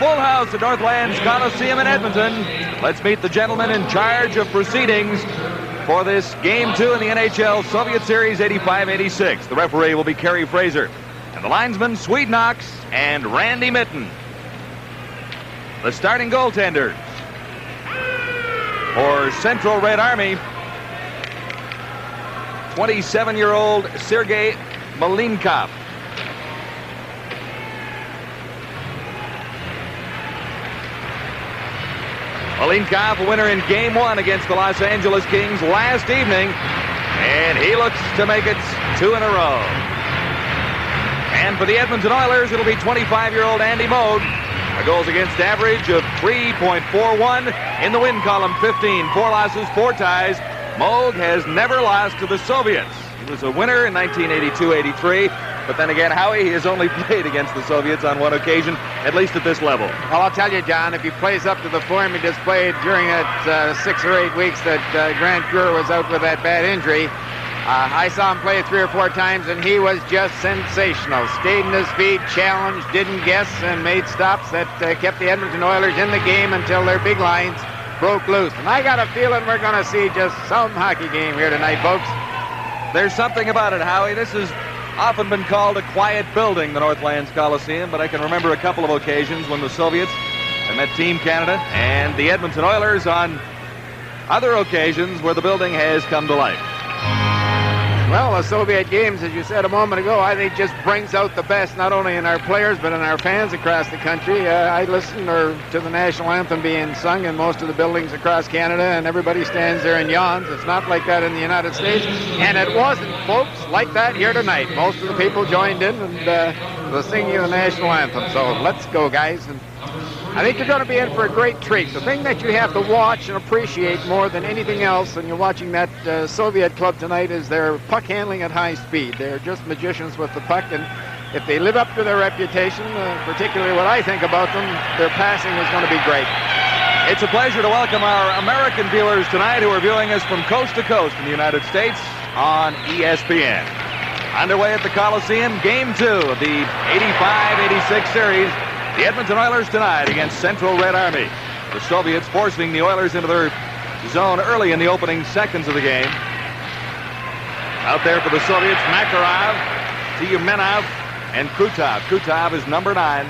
full house at Northlands Coliseum in Edmonton. Let's meet the gentleman in charge of proceedings for this Game 2 in the NHL Soviet Series 85-86. The referee will be Kerry Fraser. And the linesmen, Swede Knox and Randy Mitten. The starting goaltenders for Central Red Army, 27-year-old Sergei Malinkov. Malinkov, a winner in Game 1 against the Los Angeles Kings last evening, and he looks to make it 2 in a row. And for the Edmonton Oilers, it'll be 25-year-old Andy Moog. A goals against average of 3.41. In the win column, 15, 4 losses, 4 ties. Moog has never lost to the Soviets. He was a winner in 1982-83. But then again, Howie, he has only played against the Soviets on one occasion, at least at this level. Well, I'll tell you, John, if he plays up to the form he displayed during that 6 or 8 weeks that Grant Fuhrer was out with that bad injury, I saw him play 3 or 4 times, and he was just sensational. Stayed in his feet, challenged, didn't guess, and made stops that kept the Edmonton Oilers in the game until their big lines broke loose. And I got a feeling we're going to see just some hockey game here tonight, folks. There's something about it, Howie. This has often been called a quiet building, the Northlands Coliseum, but I can remember a couple of occasions when the Soviets have met Team Canada and the Edmonton Oilers on other occasions where the building has come to life. Well, the Soviet games, as you said a moment ago, I think just brings out the best, not only in our players, but in our fans across the country. I listen to the national anthem being sung in most of the buildings across Canada, and everybody stands there and yawns. It's not like that in the United States, and it wasn't, folks, like that here tonight. Most of the people joined in and the singing of the national anthem. So let's go, guys. And I think you're going to be in for a great treat. The thing that you have to watch and appreciate more than anything else when you're watching that Soviet club tonight is their puck handling at high speed. They're just magicians with the puck, and if they live up to their reputation, particularly what I think about them, their passing is going to be great. It's a pleasure to welcome our American viewers tonight who are viewing us from coast to coast in the United States on ESPN. Underway at the Coliseum, Game 2 of the 85-86 series. The Edmonton Oilers tonight against Central Red Army. The Soviets forcing the Oilers into their zone early in the opening seconds of the game. Out there for the Soviets, Makarov, Tiyumenov, and Krutov. Krutov is number 9.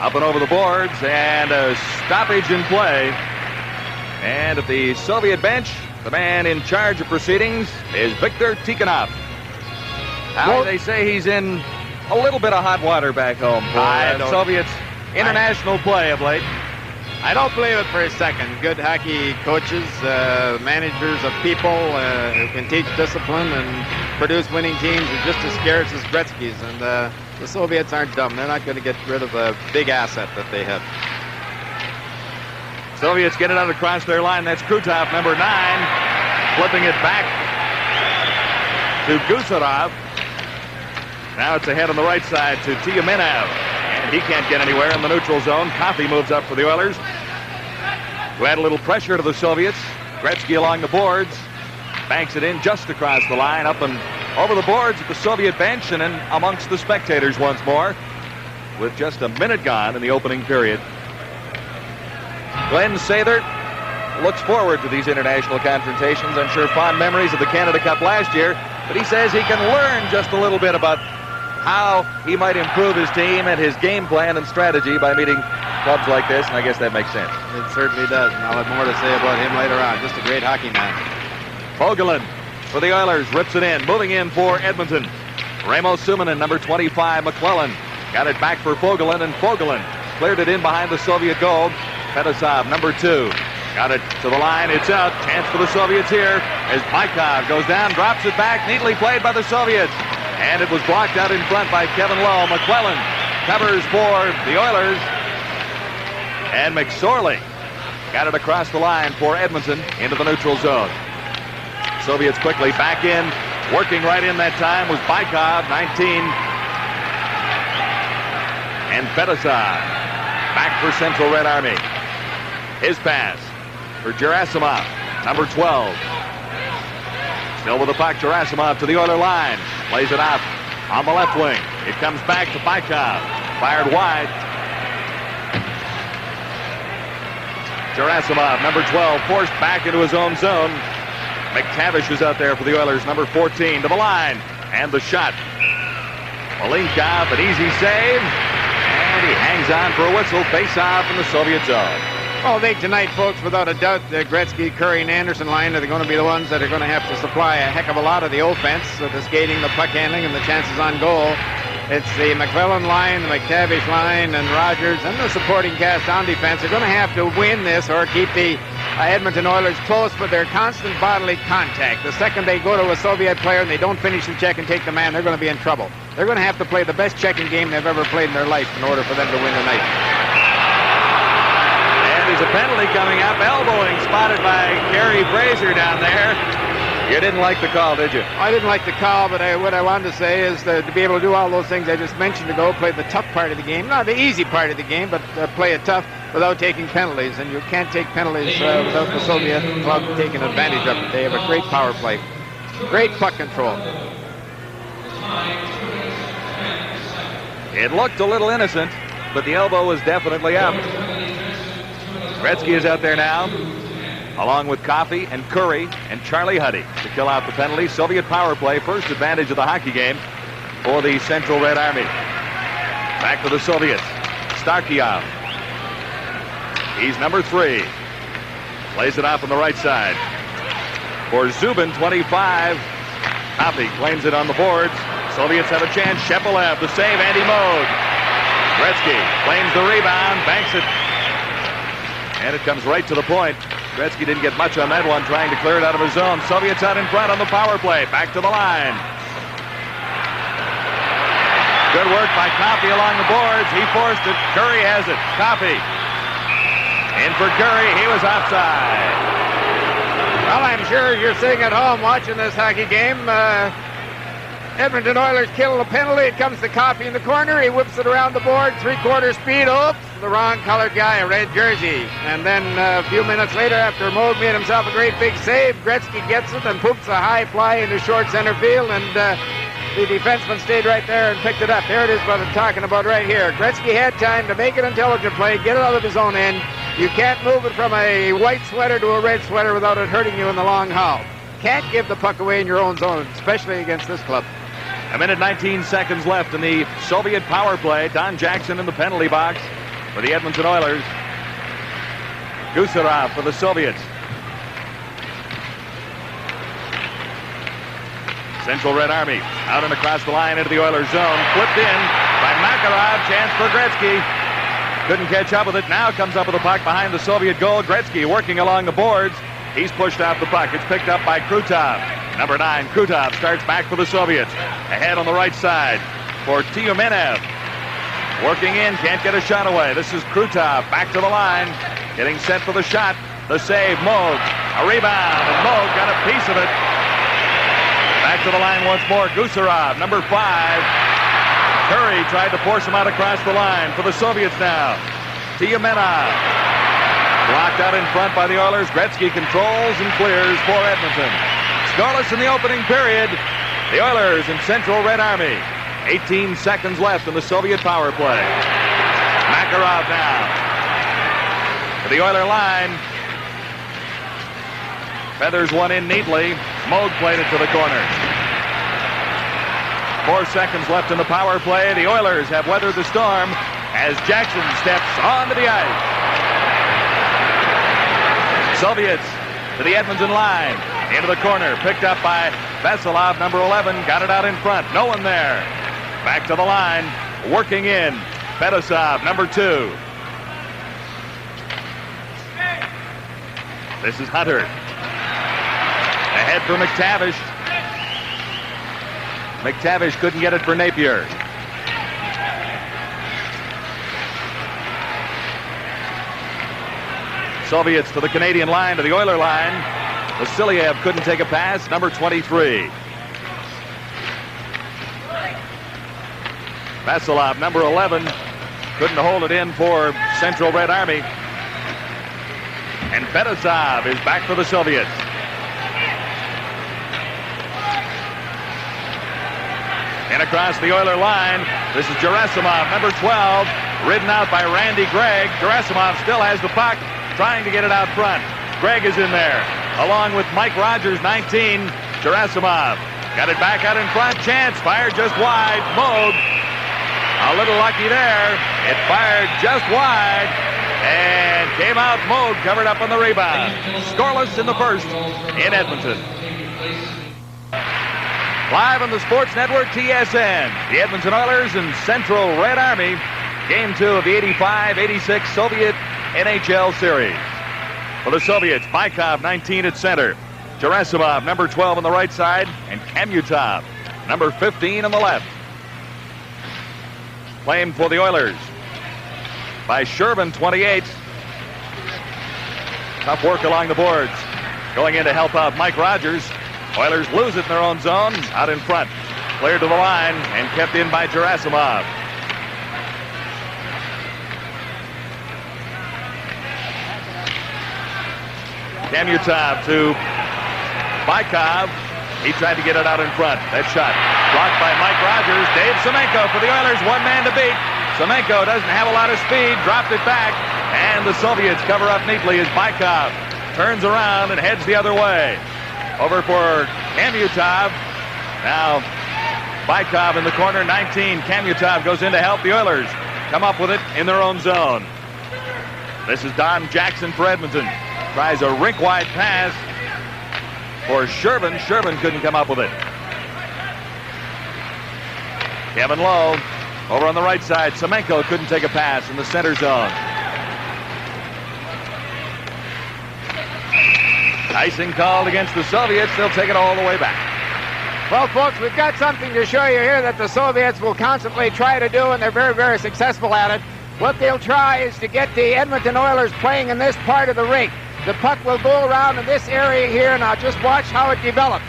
Up and over the boards, and a stoppage in play. And at the Soviet bench, the man in charge of proceedings is Viktor Tikhonov. Now, they say he's in a little bit of hot water back home for Soviets international play of late. I don't believe it for a second. Good hockey coaches, managers of people who can teach discipline and produce winning teams are just as scarce as Gretzky's. And the Soviets aren't dumb. They're not going to get rid of a big asset that they have. Soviets get it out across their line. That's Krutov, number 9, flipping it back to Gusarov. Now it's ahead on the right side to Tiyumenov, and he can't get anywhere in the neutral zone. Coffey moves up for the Oilers to add a little pressure to the Soviets. Gretzky along the boards, banks it in just across the line, up and over the boards at the Soviet bench, and then amongst the spectators once more with just a minute gone in the opening period. Glenn Sather looks forward to these international confrontations. I'm sure fond memories of the Canada Cup last year, but he says he can learn just a little bit about how he might improve his team and his game plan and strategy by meeting clubs like this, and I guess that makes sense. It certainly does, and I'll have more to say about him later on. Just a great hockey man. Fogelin for the Oilers, rips it in, moving in for Edmonton. Ramo Suminen, number 25, McClellan, got it back for Fogelin, and Fogelin cleared it in behind the Soviet goal. Fetisov, number 2, got it to the line, it's out. Chance for the Soviets here as Baikov goes down, drops it back, neatly played by the Soviets. And it was blocked out in front by Kevin Lowe. McClellan covers for the Oilers. And McSorley got it across the line for Edmonton into the neutral zone. Soviets quickly back in. Working right in that time was Baikov, 19. And Fetisov back for Central Red Army. His pass for Gerasimov, number 12. Still with the puck, Gerasimov to the Oiler line. Plays it out on the left wing. It comes back to Bykov. Fired wide. Gerasimov, number 12, forced back into his own zone. McTavish is out there for the Oilers, number 14, to the line. And the shot. Malinkov, an easy save. And he hangs on for a whistle. Face-off in the Soviet zone. Well, I think tonight, folks, without a doubt, the Gretzky, Curry, and Anderson line are going to be the ones that are going to have to supply a heck of a lot of the offense, the skating, the puck handling, and the chances on goal. It's the McClellan line, the McTavish line, and Rogers, and the supporting cast on defense are going to have to win this or keep the Edmonton Oilers close with their constant bodily contact. The second they go to a Soviet player and they don't finish the check and take the man, they're going to be in trouble. They're going to have to play the best checking game they've ever played in their life in order for them to win tonight. There's a penalty coming up. Elbowing spotted by Gary Fraser down there. You didn't like the call, did you? I didn't like the call, but what I wanted to say is to be able to do all those things I just mentioned to go, play the tough part of the game. Not the easy part of the game, but play it tough without taking penalties. And you can't take penalties without the Soviet club taking advantage of it. They have a great power play. Great puck control. It looked a little innocent, but the elbow was definitely up. Gretzky is out there now, along with Coffey and Curry and Charlie Huddy to kill out the penalty. Soviet power play, first advantage of the hockey game for the Central Red Army. Back to the Soviets. Starkiev. He's number 3. Plays it off on the right side. For Zubin, 25. Coffey claims it on the boards. Soviets have a chance. Shepelev, the save, Andy Moog. Gretzky claims the rebound, banks it. And it comes right to the point. Gretzky didn't get much on that one, trying to clear it out of his zone. Soviets out in front on the power play. Back to the line. Good work by Coffey along the boards. He forced it. Curry has it. Coffey. In for Curry. He was offside. Well, I'm sure you're sitting at home watching this hockey game. Edmonton Oilers kill the penalty. It comes to Coffey in the corner. He whips it around the board. 3/4 speed. Oops. The wrong colored guy, a red jersey. And then a few minutes later, after Moog made himself a great big save, Gretzky gets it and poops a high fly into short center field, and the defenseman stayed right there and picked it up. There it is, what I'm talking about right here. Gretzky had time to make an intelligent play, get it out of his own end. You can't move it from a white sweater to a red sweater without it hurting you in the long haul. Can't give the puck away in your own zone, especially against this club. A minute 19 seconds left in the Soviet power play. Don Jackson in the penalty box for the Edmonton Oilers. Gusarov for the Soviets. Central Red Army out and across the line into the Oilers zone. Flipped in by Makarov. Chance for Gretzky. Couldn't catch up with it. Now comes up with the puck behind the Soviet goal. Gretzky working along the boards. He's pushed off the puck. It's picked up by Krutov. Number 9, Krutov starts back for the Soviets. Ahead on the right side for Tiumenev. Working in, can't get a shot away. This is Krutov back to the line. Getting set for the shot. The save, Moog. A rebound, and Moog got a piece of it. Back to the line once more, Gusarov, number 5. Curry tried to force him out across the line for the Soviets now. Tiumenev. Blocked out in front by the Oilers. Gretzky controls and clears for Edmonton. Scoreless in the opening period. The Oilers and Central Red Army. 18 seconds left in the Soviet power play. Makarov now to the Oiler line. Feathers one in neatly. Moog played it to the corner. 4 seconds left in the power play. The Oilers have weathered the storm as Jackson steps onto the ice. Soviets to the Edmonton line. Into the corner. Picked up by Veselov, number 11. Got it out in front. No one there. Back to the line. Working in. Fedosov, number 2. This is Hunter. Ahead for McTavish. McTavish couldn't get it for Napier. Soviets to the Canadian line, to the Oiler line. Vasiliev couldn't take a pass, number 23. Vasilov, number 11, couldn't hold it in for Central Red Army. And Fedosov is back for the Soviets. And across the Oiler line, this is Gerasimov, number 12, ridden out by Randy Gregg. Gerasimov still has the puck, trying to get it out front. Gregg is in there, along with Mike Rogers, 19. Gerasimov got it back out in front. Chance fired just wide. Moog, a little lucky there. It fired just wide and came out. Moog covered up on the rebound. Scoreless in the first in Edmonton. Live on the Sports Network TSN, the Edmonton Oilers and Central Red Army. Game 2 of the 85-86 Soviet NHL Series. For the Soviets, Bykov, 19 at center. Gerasimov, number 12 on the right side, and Kamutov, number 15 on the left. Claimed for the Oilers by Shervin, 28. Tough work along the boards. Going in to help out Mike Rogers. Oilers lose it in their own zone, out in front. Cleared to the line and kept in by Gerasimov. Kamutov to Bykov. He tried to get it out in front. That shot blocked by Mike Rogers. Dave Semenko for the Oilers, one man to beat. Semenko doesn't have a lot of speed, dropped it back, and the Soviets cover up neatly as Bykov turns around and heads the other way. Over for Kamutov. Now Bykov in the corner, 19. Kamutov goes in to help the Oilers come up with it in their own zone. This is Don Jackson for Edmonton. Tries a rink-wide pass for Shervin. Shervin couldn't come up with it. Kevin Lowe over on the right side. Semenko couldn't take a pass in the center zone. Icing called against the Soviets. They'll take it all the way back. Well, folks, we've got something to show you here that the Soviets will constantly try to do, and they're very, very successful at it. What they'll try is to get the Edmonton Oilers playing in this part of the rink. The puck will go around in this area here. Now just watch how it develops.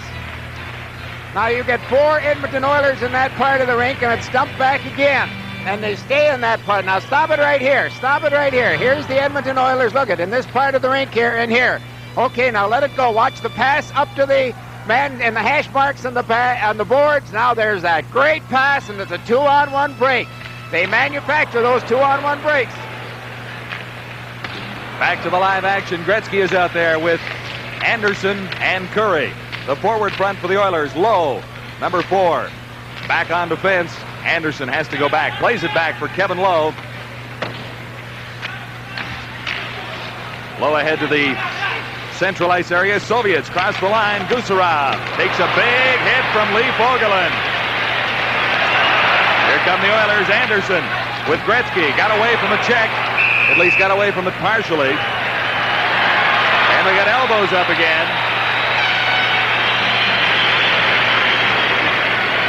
Now you get 4 Edmonton Oilers in that part of the rink, and it's dumped back again. And they stay in that part. Now stop it right here. Stop it right here. Here's the Edmonton Oilers. Look at it in this part of the rink here and here. Okay, now let it go. Watch the pass up to the man and the hash marks on the boards. Now there's that great pass, and it's a 2-on-1 break. They manufacture those 2-on-1 breaks. Back to the live action. Gretzky is out there with Anderson and Curry. The forward front for the Oilers, Lowe, number 4. Back on defense. Anderson has to go back. Plays it back for Kevin Lowe. Lowe ahead to the central ice area. Soviets cross the line. Gusarov takes a big hit from Lee Fogelin. Here come the Oilers. Anderson with Gretzky. Got away from a check. At least got away from it partially. And they got elbows up again.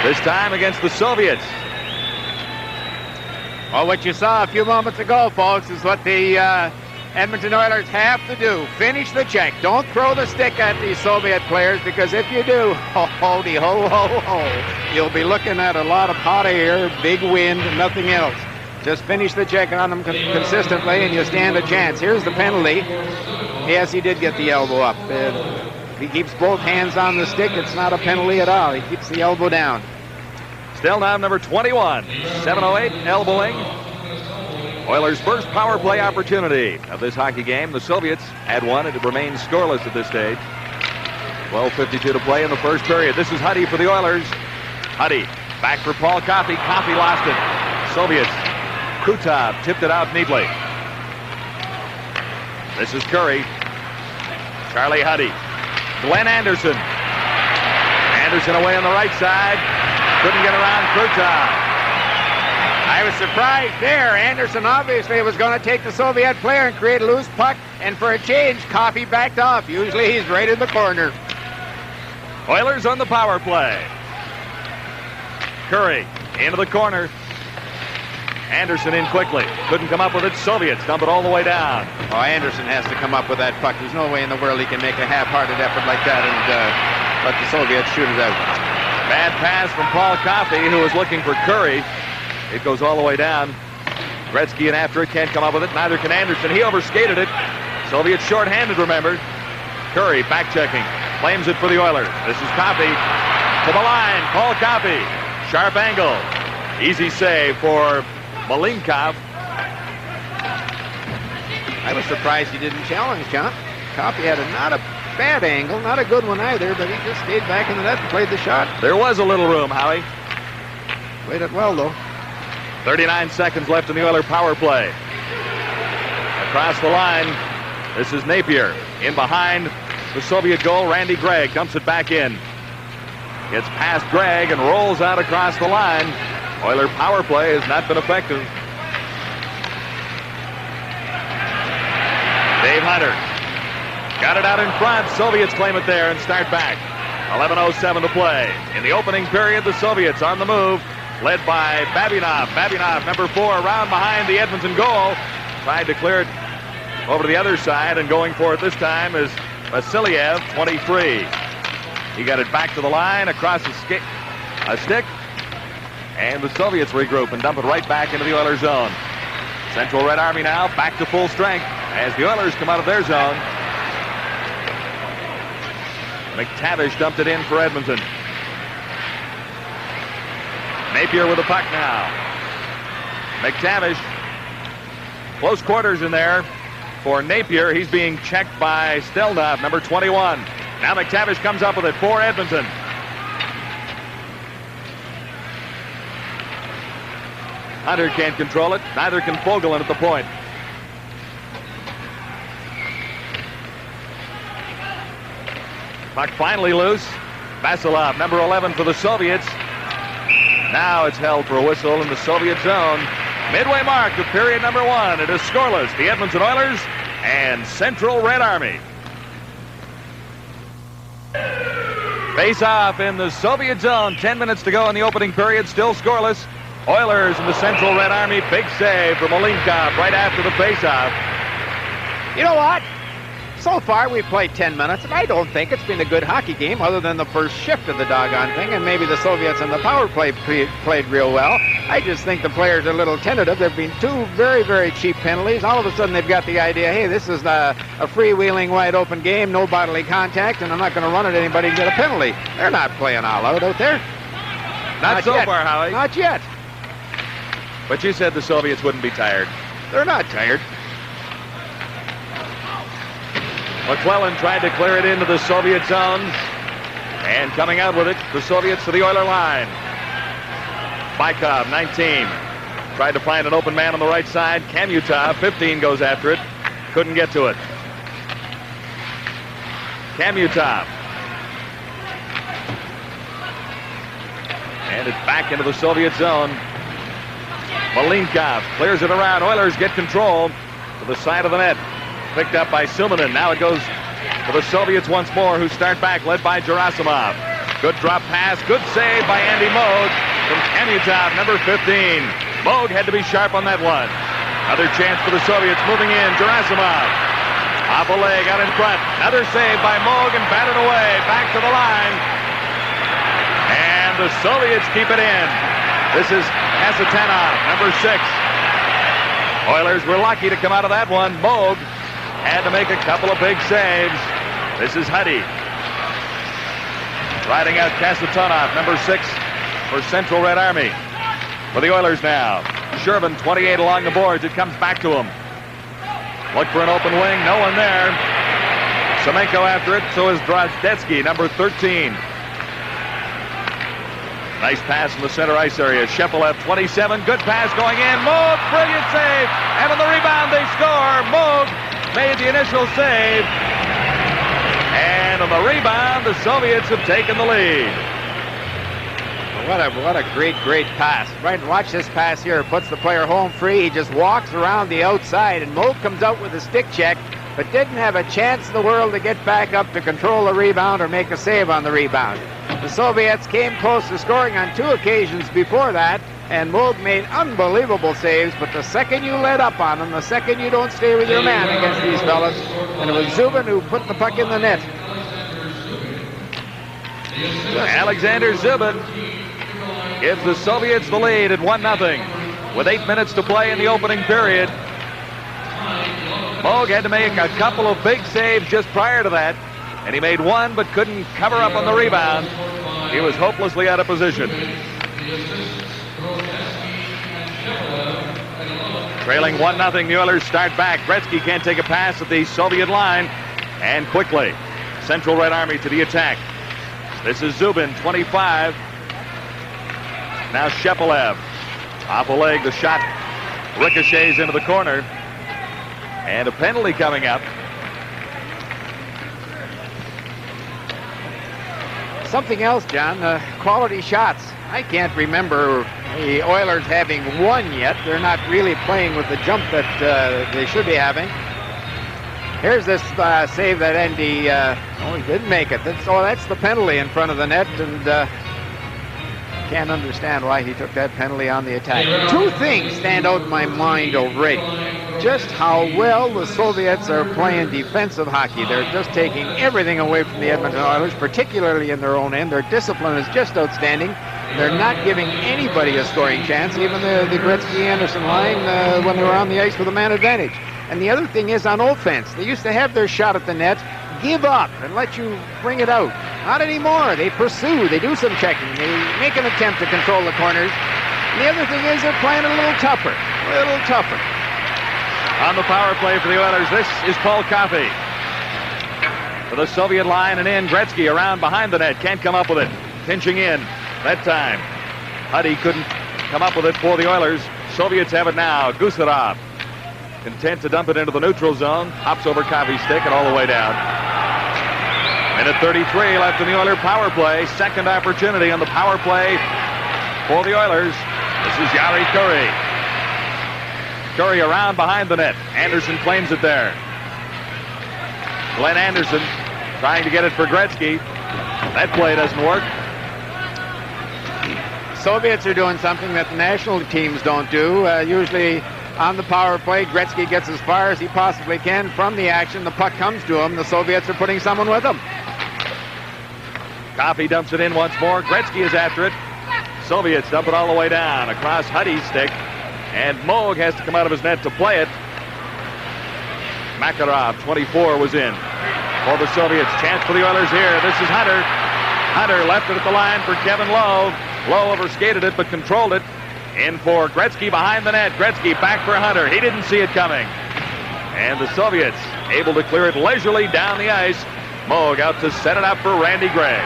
This time against the Soviets. Well, what you saw a few moments ago, folks, is what the Edmonton Oilers have to do. Finish the check. Don't throw the stick at these Soviet players, because if you do, ho-ho-de, ho-ho-ho, you'll be looking at a lot of hot air, big wind, and nothing else. Just finish the check on them consistently, and you stand a chance. Here's the penalty. Yes, he did get the elbow up. If he keeps both hands on the stick, it's not a penalty at all. He keeps the elbow down. Still now number 21. 7:08 elbowing. Oilers' first power play opportunity of this hockey game. The Soviets had one, and it remains scoreless at this stage. 12:52 to play in the first period. This is Huddy for the Oilers. Huddy back for Paul Coffey. Coffey lost it. Soviets. Krutov tipped it out neatly. This is Curry. Charlie Huddy. Glenn Anderson. Anderson away on the right side. Couldn't get around Krutov. I was surprised there. Anderson obviously was going to take the Soviet player and create a loose puck, and for a change, Coffey backed off. Usually he's right in the corner. Oilers on the power play. Curry into the corner. Anderson in quickly. Couldn't come up with it. Soviets dump it all the way down. Oh, Anderson has to come up with that puck. There's no way in the world he can make a half-hearted effort like that and let the Soviets shoot it out. Bad pass from Paul Coffey, who was looking for Curry. It goes all the way down. Gretzky and after it can't come up with it. Neither can Anderson. He overskated it. Soviets shorthanded, remember. Curry back checking. Claims it for the Oilers. This is Coffey to the line. Paul Coffey Sharp angle. Easy save for Malinkov. I was surprised he didn't challenge, John. Coffey had not a bad angle, not a good one either, but he just stayed back in the net and played the shot. There was a little room, Howie. Played it well, though. 39 seconds left in the Oiler power play. Across the line, this is Napier. In behind the Soviet goal, Randy Gregg dumps it back in. Gets past Gregg and rolls out across the line. Oiler power play has not been effective. Dave Hunter got it out in front. Soviets claim it there and start back. 11:07 to play. In the opening period, the Soviets on the move, led by Babinov. Babinov, number 4, around behind the Edmonton goal. Tried to clear it over to the other side, and going for it this time is Vasiliev, 23. He got it back to the line, across a stick, and the Soviets regroup and dump it right back into the Oilers zone. Central Red Army now back to full strength as the Oilers come out of their zone. McTavish dumped it in for Edmonton. Napier with the puck now. McTavish, close quarters in there for Napier. He's being checked by Stelnov, number 21. Now McTavish comes up with it for Edmonton. Hunter can't control it. Neither can Fogelin at the point. Puck finally loose. Vasilov, number 11 for the Soviets. Now it's held for a whistle in the Soviet zone. Midway mark of period number 1. It is scoreless. The Edmonton Oilers and Central Red Army. Face off in the Soviet zone. 10 minutes to go in the opening period. Still scoreless. Oilers and the Central Red Army. Big save for Malinkov right after the face-off. You know what? So far, we've played 10 minutes, and I don't think it's been a good hockey game other than the first shift of the doggone thing, and maybe the Soviets and the power play played real well. I just think the players are a little tentative. There have been 2 very, very cheap penalties. All of a sudden, they've got the idea, hey, this is a freewheeling, wide-open game, no bodily contact, and I'm not going to run at anybody and get a penalty. They're not playing all out there. Not so far, Howie. Not yet. But you said the Soviets wouldn't be tired. They're not tired. McClellan tried to clear it into the Soviet zone. And coming out with it, the Soviets to the Oiler line. Bykov, 19. Tried to find an open man on the right side. Kamutov, 15, goes after it. Couldn't get to it. Kamutov. And it's back into the Soviet zone. Malinkov clears it around. Oilers get control to the side of the net. Picked up by Suminen. Now it goes to the Soviets once more, who start back, led by Gerasimov. Good drop pass. Good save by Andy Moog from Kamutov, number 15. Moog had to be sharp on that one. Another chance for the Soviets moving in. Gerasimov. Off a leg out in front. Another save by Moog and batted away. Back to the line. And the Soviets keep it in. This is Kasatanov, number 6. Oilers were lucky to come out of that one. Moog had to make a couple of big saves. This is Huddy. Riding out Kasatonov, number 6 for Central Red Army. For the Oilers now. Shervin, 28 along the boards. It comes back to him. Look for an open wing. No one there. Semenko after it. So is Drozdetsky, number 13. Nice pass from the center ice area. Shepelev, 27. Good pass going in. Moog, brilliant save. And on the rebound, they score. Moog made the initial save. And on the rebound, the Soviets have taken the lead. What a great pass. Right, watch this pass here. Puts the player home free. He just walks around the outside, and Moog comes out with a stick check, but didn't have a chance in the world to get back up to control the rebound or make a save on the rebound. The Soviets came close to scoring on 2 occasions before that, and Moog made unbelievable saves, but the second you let up on them, the second you don't stay with your man against these fellas, and it was Zubin who put the puck in the net. Alexander Zubin gives the Soviets the lead at 1-0 with 8 minutes to play in the opening period. Moog had to make a couple of big saves just prior to that, and he made one but couldn't cover up on the rebound. He was hopelessly out of position. Trailing 1-0, the Oilers start back. Gretzky can't take a pass at the Soviet line. And quickly, Central Red Army to the attack. This is Zubin, 25. Now Shepelev. Off a leg, the shot ricochets into the corner. And a penalty coming up. Something else, John, quality shots. I can't remember the Oilers having one yet. They're not really playing with the jump that they should be having. Here's this save that Andy, he didn't make it. That's the penalty in front of the net, and can't understand why he took that penalty on the attack. Two things stand out in my mind already. Just how well the Soviets are playing defensive hockey. They're just taking everything away from the Edmonton Oilers, particularly in their own end. Their discipline is just outstanding. They're not giving anybody a scoring chance, even the Gretzky-Anderson line when they were on the ice with a man advantage. And the other thing is on offense. They used to have their shot at the net, give up, and let you bring it out. Not anymore. They pursue. They do some checking. They make an attempt to control the corners. And the other thing is they're playing a little tougher. A little tougher. On the power play for the Oilers, this is Paul Coffey. For the Soviet line and in, Gretzky around behind the net. Can't come up with it. Pinching in. That time, Huddy couldn't come up with it for the Oilers. Soviets have it now. Gusarov, content to dump it into the neutral zone. Hops over Coffey's stick and all the way down. Minute 33 left in the Oiler power play. Second opportunity on the power play for the Oilers. This is Jari Kurri. Kurri around behind the net. Anderson claims it there. Glenn Anderson trying to get it for Gretzky. That play doesn't work. Soviets are doing something that the national teams don't do. Usually on the power play, Gretzky gets as far as he possibly can from the action. The puck comes to him. The Soviets are putting someone with him. Coffey dumps it in once more. Gretzky is after it. Soviets dump it all the way down across Huddy's stick. And Moog has to come out of his net to play it. Makarov, 24, was in for the Soviets. Chance for the Oilers here. This is Hunter. Hunter left it at the line for Kevin Lowe. Lowe overskated it but controlled it. In for Gretzky behind the net. Gretzky back for Hunter. He didn't see it coming. And the Soviets able to clear it leisurely down the ice. Moog out to set it up for Randy Gregg.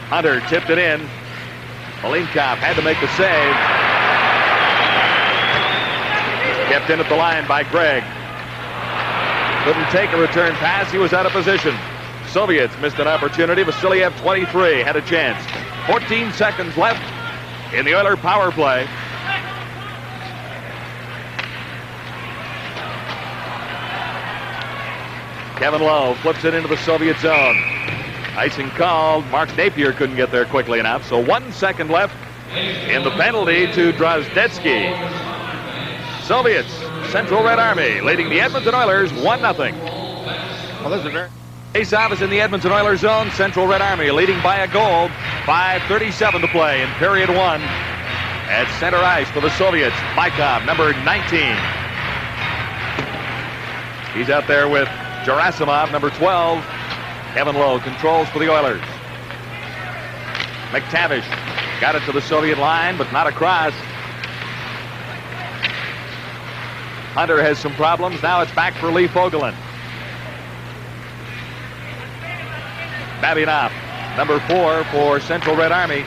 Hunter tipped it in. Malinkov had to make the save. Kept in at the line by Gregg. Couldn't take a return pass. He was out of position. Soviets missed an opportunity. Vasiliev, 23, had a chance. 14 seconds left in the Oiler power play. Kevin Lowe flips it into the Soviet zone. Icing called. Mark Napier couldn't get there quickly enough. So 1 second left in the penalty to Drozdetsky. Soviets, Central Red Army, leading the Edmonton Oilers 1-0. Well, this is a very... Face-off is in the Edmonton Oilers zone. Central Red Army leading by a goal. 5:37 to play in period one. At center ice for the Soviets, Baikov, number 19. He's out there with Gerasimov, number 12. Kevin Lowe controls for the Oilers. McTavish got it to the Soviet line, but not across. Hunter has some problems. Now it's back for Lee Fogelin. Babinov, number 4 for Central Red Army.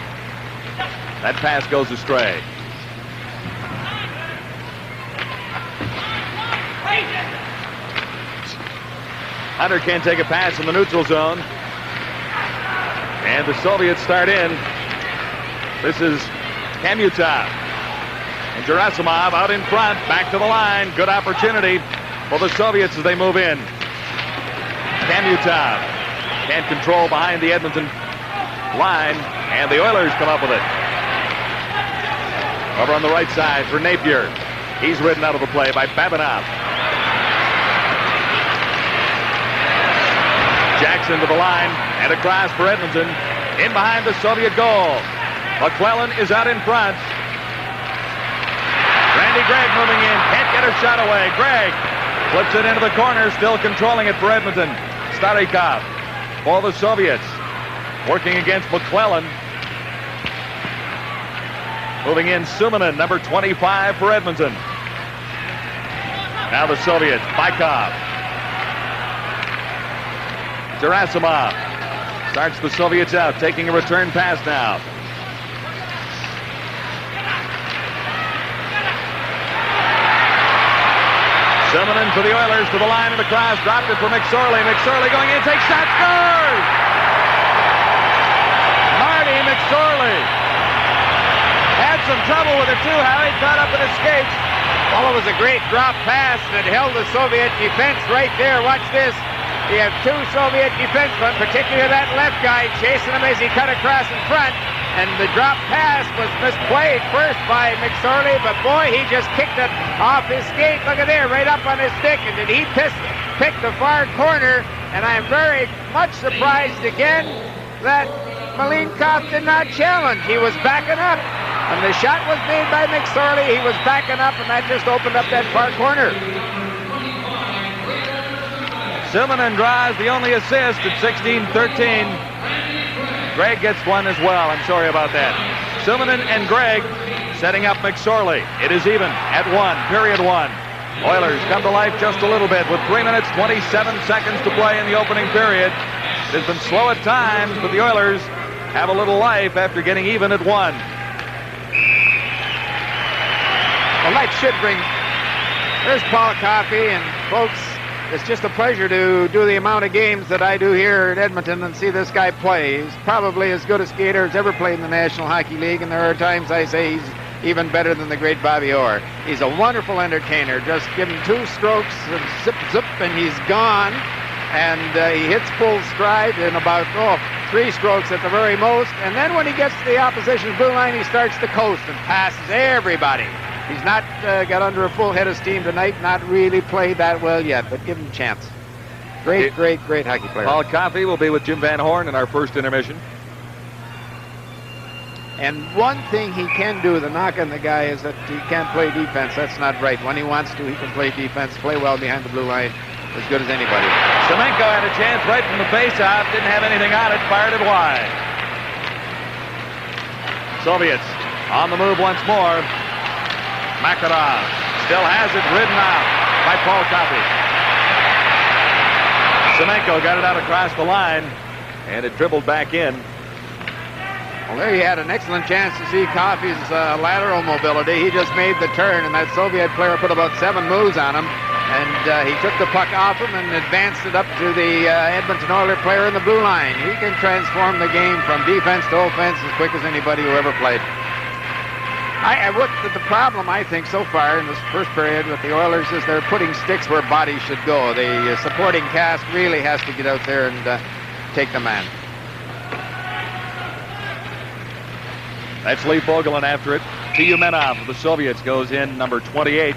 That pass goes astray. Hunter can't take a pass in the neutral zone. And the Soviets start in. This is Kamutov. And Gerasimov out in front, back to the line. Good opportunity for the Soviets as they move in. Kamutov can't control behind the Edmonton line, and the Oilers come up with it. Over on the right side for Napier. He's ridden out of the play by Babinov. Jackson to the line and across for Edmonton. In behind the Soviet goal. McClellan is out in front. Randy Gregg moving in. Can't get a shot away. Gregg flips it into the corner, still controlling it for Edmonton. Starikov for the Soviets. Working against McClellan. Moving in Suminen, number 25 for Edmonton. Now the Soviets, Bykov. Gerasimov starts the Soviets out, taking a return pass now. Suminen for the Oilers to the line and across, dropped it for McSorley. McSorley going in, takes shot, scores! Marty McSorley had some trouble with it too, Howie, caught up and escaped. Well, it was a great drop pass that held the Soviet defense right there. Watch this. You have two Soviet defensemen, particularly that left guy, chasing him as he cut across in front. And the drop pass was misplayed first by McSorley, but boy, he just kicked it off his skate. Look at there, right up on his stick. And did he pick the far corner? And I'm very much surprised again that Malinkov did not challenge. He was backing up. When the shot was made by McSorley, he was backing up, and that just opened up that far corner. Suminen draws the only assist at 16-13. Greg gets one as well. I'm sorry about that. Suminen and Greg setting up McSorley. It is even at 1, period 1. Oilers come to life just a little bit with 3 minutes, 27 seconds to play in the opening period. It has been slow at times, but the Oilers have a little life after getting even at 1. Well, that should bring... There's Paul Coffey, and folks, it's just a pleasure to do the amount of games that I do here at Edmonton and see this guy play. He's probably as good a skater as ever played in the National Hockey League, and there are times I say he's even better than the great Bobby Orr. He's a wonderful entertainer. Just give him 2 strokes and zip, zip, and he's gone. And he hits full stride in about 3 strokes at the very most. And then when he gets to the opposition's blue line, he starts to coast and passes everybody. He's not got under a full head of steam tonight, not really played that well yet, but give him a chance. Great hockey player. Paul Coffey will be with Jim Van Horn in our first intermission. And one thing he can do, the knock on the guy, is that he can't play defense. That's not right. When he wants to, he can play defense, play well behind the blue line, as good as anybody. Semenko had a chance right from the faceoff, didn't have anything on it, fired it wide. Soviets on the move once more. Makarov still has it, ridden out by Paul Coffey. Semenko got it out across the line, and it dribbled back in. Well, there he had an excellent chance to see Coffey's lateral mobility. He just made the turn, and that Soviet player put about 7 moves on him, and he took the puck off him and advanced it up to the Edmonton Oilers player in the blue line. He can transform the game from defense to offense as quick as anybody who ever played. The problem, I think, so far in this first period with the Oilers is they're putting sticks where bodies should go. The supporting cast really has to get out there and take the man. That's Lee Fogelin after it. Tiyumenov of the Soviets goes in, number 28.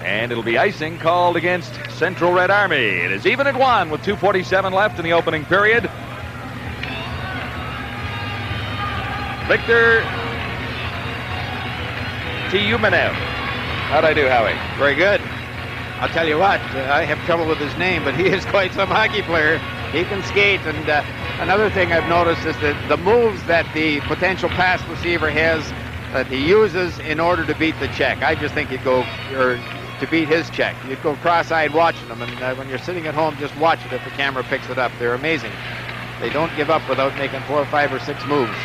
And it'll be icing called against Central Red Army. It is even at 1 with 2:47 left in the opening period. Victor Tiyumenov. How'd I do, Howie? Very good. I'll tell you what, I have trouble with his name, but he is quite some hockey player. He can skate, and another thing I've noticed is that the moves that the potential pass receiver has that he uses in order to beat the check. I just think you'd go, or to beat his check, you'd go cross-eyed watching them, and when you're sitting at home, just watch it if the camera picks it up. They're amazing. They don't give up without making 4, 5, or 6 moves.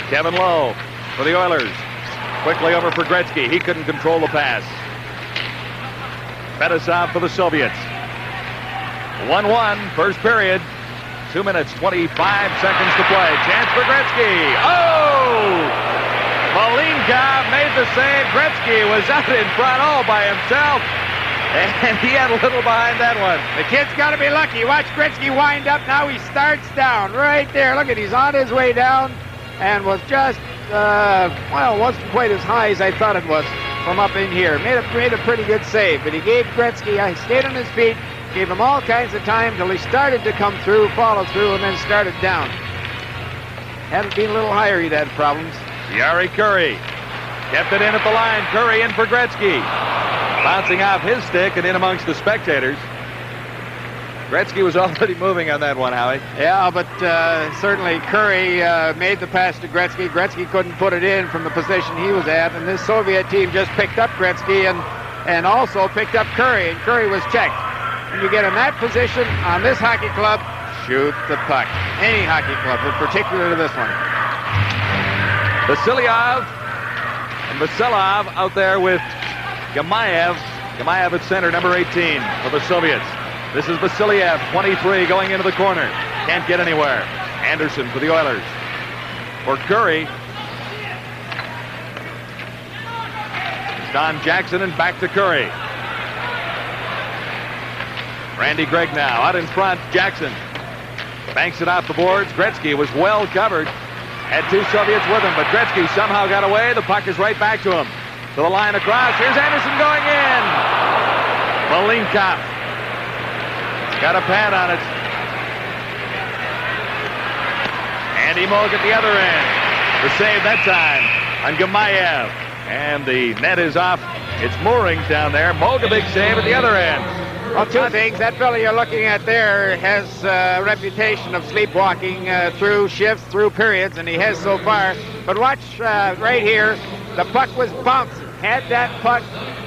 Kevin Lowe for the Oilers. Quickly over for Gretzky. He couldn't control the pass. Fetisov for the Soviets. 1-1, first period. 2 minutes, 25 seconds to play. Chance for Gretzky. Oh! Malinkov made the save. Gretzky was out in front all by himself. And he had a little behind that one. The kid's got to be lucky. Watch Gretzky wind up. Now he starts down right there. Look at, he's on his way down. And was just, wasn't quite as high as I thought it was from up in here. Made a pretty good save, but he gave Gretzky, he stayed on his feet, gave him all kinds of time till he started to come through, follow through, and then started down. Had it been a little higher, he'd had problems. Yari Curry kept it in at the line. Curry in for Gretzky. Bouncing off his stick and in amongst the spectators. Gretzky was already moving on that one, Howie. Yeah, but certainly Curry made the pass to Gretzky. Gretzky couldn't put it in from the position he was at, and this Soviet team just picked up Gretzky and also picked up Curry, and Curry was checked. When you get in that position on this hockey club, shoot the puck. Any hockey club, but particularly this one. Vasilyev and Vasilov out there with Gamayev. Gamayev at center, number 18 for the Soviets. This is Vasilyev, 23, going into the corner. Can't get anywhere. Anderson for the Oilers. For Curry. It's Don Jackson and back to Curry. Randy Gregg now out in front. Jackson banks it off the boards. Gretzky was well covered. Had two Soviets with him, but Gretzky somehow got away. The puck is right back to him. To the line across. Here's Anderson going in. Malinkov got a pad on it. Andy Moog at the other end. The save that time on Gamayev. And the net is off its moorings down there. Moog a big save at the other end. Well, two things. That fellow you're looking at there has a reputation of sleepwalking through shifts, through periods, and he has so far. But watch right here. The puck was bouncing. Had that puck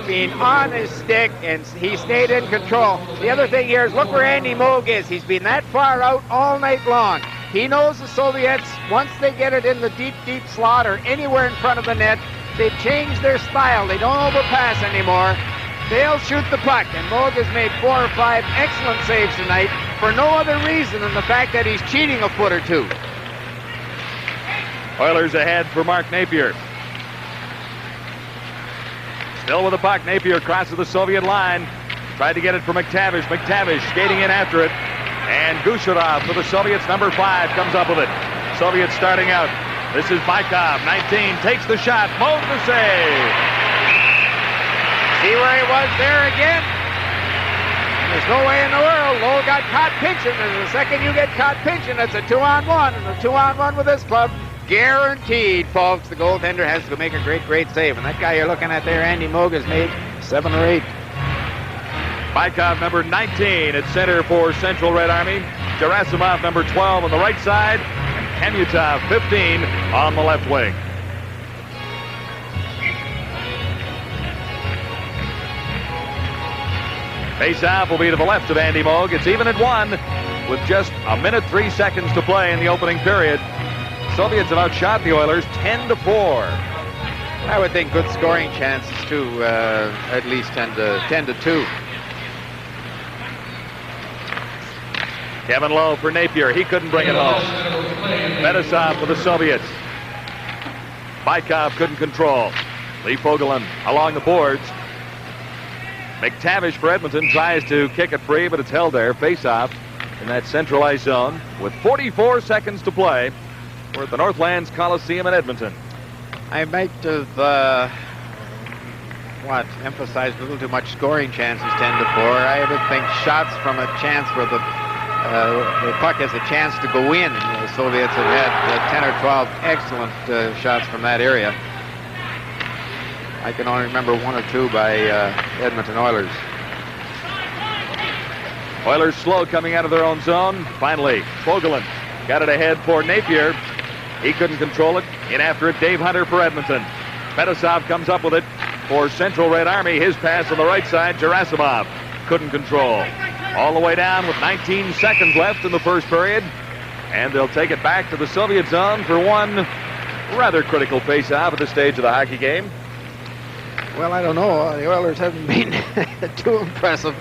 been on his stick, and he stayed in control. The other thing here is look where Andy Moog is. He's been that far out all night long. He knows the Soviets, once they get it in the deep, deep slot or anywhere in front of the net, they've changed their style. They don't overpass anymore. They'll shoot the puck, and Moog has made 4 or 5 excellent saves tonight for no other reason than the fact that he's cheating a foot or two. Oilers ahead for Mark Napier. Still with the puck, Napier crosses the Soviet line. Tried to get it for McTavish. McTavish skating in after it. And Gusharov for the Soviets, number 5, comes up with it. Soviets starting out. This is Baikov, 19, takes the shot. Moog the save. See where he was there again? There's no way in the world. Lowe got caught pinching, and the second you get caught pinching, it's a 2-on-1, and a 2-on-1 with this club. Guaranteed, folks. The goaltender has to make a great, great save. And that guy you're looking at there, Andy Moog, has made 7 or 8. Baikov, number 19 at center for Central Red Army. Gerasimov, number 12 on the right side. And Kamutov, 15 on the left wing. Face-off will be to the left of Andy Moog. It's even at 1 with just a minute 3 seconds to play in the opening period. Soviets have outshot the Oilers 10-4. I would think good scoring chances too, at least 10-2. Kevin Lowe for Napier. He couldn't bring it home. Fetisov for the Soviets. Baikov couldn't control. Lee Fogelin along the boards. McTavish for Edmonton tries to kick it free, but it's held there. Face-off in that centralized zone with 44 seconds to play. We're at the Northlands Coliseum in Edmonton. I might have, emphasized a little too much scoring chances, 10-4. I would think shots from a chance where the puck has a chance to go in. The Soviets have had 10 or 12 excellent shots from that area. I can only remember 1 or 2 by Edmonton Oilers. Oilers slow coming out of their own zone. Finally, Fogelin got it ahead for Napier. He couldn't control it. In after it, Dave Hunter for Edmonton. Fetisov comes up with it for Central Red Army. His pass on the right side, Gerasimov couldn't control. All the way down with 19 seconds left in the first period. And they'll take it back to the Soviet zone for one rather critical face-off at this stage of the hockey game. Well, I don't know. The Oilers haven't been too impressive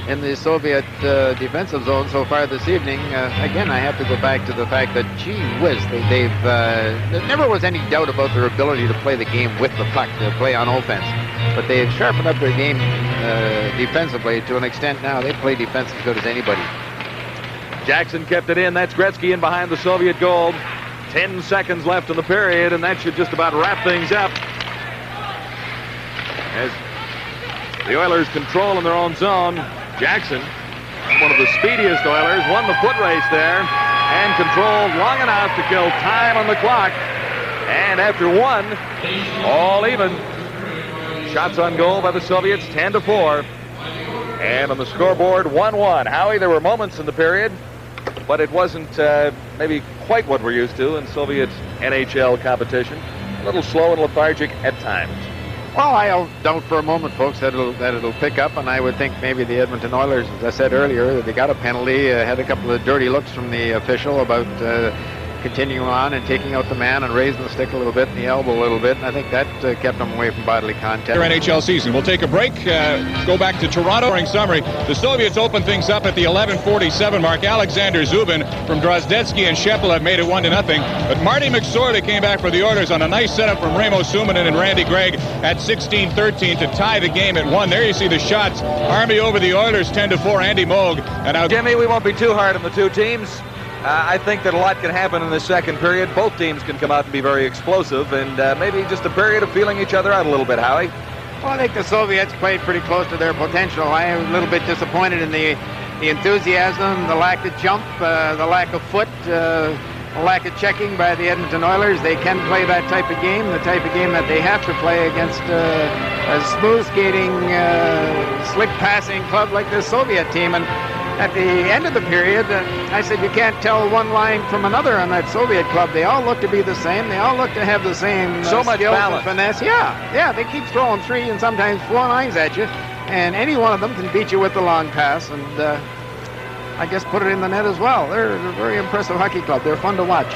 in the Soviet defensive zone so far this evening. Again, I have to go back to the fact that, gee whiz, there never was any doubt about their ability to play the game with the puck, to play on offense. But they've sharpened up their game defensively to an extent now. They play defense as good as anybody. Jackson kept it in. That's Gretzky in behind the Soviet goal. 10 seconds left in the period, and that should just about wrap things up. As the Oilers control in their own zone, Jackson, one of the speediest Oilers, won the foot race there and controlled long enough to kill time on the clock. And after 1, all even. Shots on goal by the Soviets, 10-4. And on the scoreboard, 1-1. Howie, there were moments in the period, but it wasn't maybe quite what we're used to in Soviet NHL competition. A little slow and lethargic at times. Well, I don't for a moment, folks, that it'll pick up, and I would think maybe the Edmonton Oilers, as I said earlier, that they got a penalty, had a couple of dirty looks from the official about continuing on and taking out the man and raising the stick a little bit and the elbow a little bit, and I think that kept them away from bodily contact. NHL season. We'll take a break, go back to Toronto. During summary, the Soviets open things up at the 11:47 mark. Alexander Zubin from Drozdetsky and Sheppel have made it 1-0, but Marty McSorley came back for the Oilers on a nice setup from Remo Suominen and Randy Gregg at 16-13 to tie the game at 1. There you see the shots. Army over the Oilers 10-4. Andy Moog. And now Jimmy, we won't be too hard on the two teams. I think that a lot can happen in the second period. Both teams can come out and be very explosive, and maybe just a period of feeling each other out a little bit, Howie. Well, I think the Soviets played pretty close to their potential. I am a little bit disappointed in the enthusiasm, the lack of jump, the lack of foot, the lack of checking by the Edmonton Oilers. They can play that type of game, the type of game that they have to play against a smooth skating, slick passing club like this Soviet team. And at the end of the period, I said you can't tell one line from another on that Soviet club. They all look to be the same. They all look to have the same so much skills balance. And finesse. Yeah, they keep throwing 3 and sometimes 4 lines at you, and any one of them can beat you with the long pass, and I guess put it in the net as well. They're a very impressive hockey club. They're fun to watch.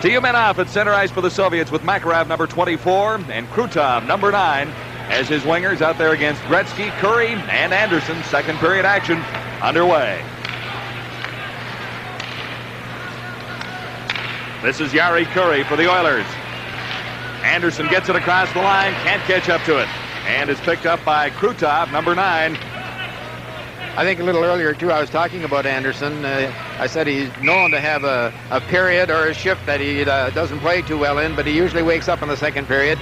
Tiyumenov at center ice for the Soviets with Makarov number 24 and Krutov number 9 as his wingers out there against Gretzky, Curry, and Anderson. Second period action underway. This is Yari Curry for the Oilers. Anderson gets it across the line, can't catch up to it, and is picked up by Krutov, number 9. I think a little earlier, too, I was talking about Anderson. I said he's known to have a period or a shift that he doesn't play too well in, but he usually wakes up in the second period.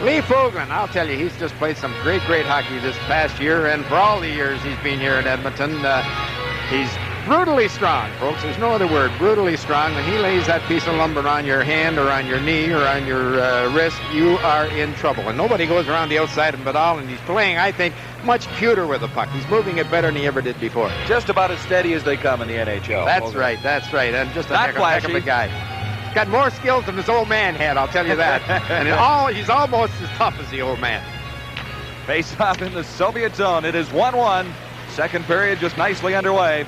Lee Foglen, I'll tell you, he's just played some great hockey this past year, and for all the years he's been here in Edmonton. He's brutally strong, folks. There's no other word. Brutally strong. When he lays that piece of lumber on your hand or on your knee or on your wrist, you are in trouble. And nobody goes around the outside of him at all, and he's playing, I think, much cuter with the puck. He's moving it better than he ever did before. Just about as steady as they come in the NHL. That's right. And just a heck of a guy. Got more skills than his old man had, I'll tell you that. And he's almost as tough as the old man. Face off in the Soviet zone. It is 1-1. Second period just nicely underway.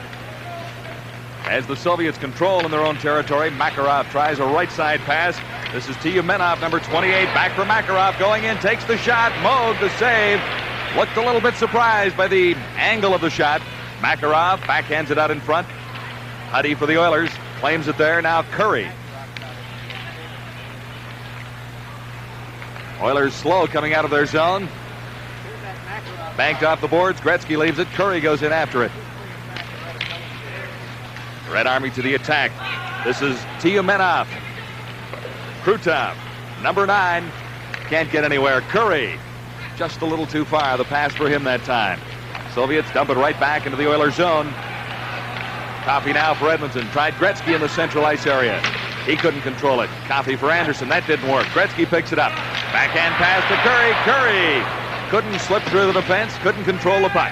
As the Soviets control in their own territory, Makarov tries a right side pass. This is Tiyumenov, number 28, back for Makarov, going in, takes the shot. Moog the save. Looked a little bit surprised by the angle of the shot. Makarov backhands it out in front. Huddy for the Oilers, claims it there. Now Curry. Oilers slow coming out of their zone. Banked off the boards. Gretzky leaves it. Curry goes in after it. Red Army to the attack. This is Tiyumenov. Krutov, number 9. Can't get anywhere. Curry, just a little too far. The pass for him that time. Soviets dump it right back into the Oilers zone. Coffey now for Edmonton. Tried Gretzky in the central ice area. He couldn't control it. Coffey for Anderson. That didn't work. Gretzky picks it up. Backhand pass to Curry. Curry couldn't slip through the defense. Couldn't control the puck.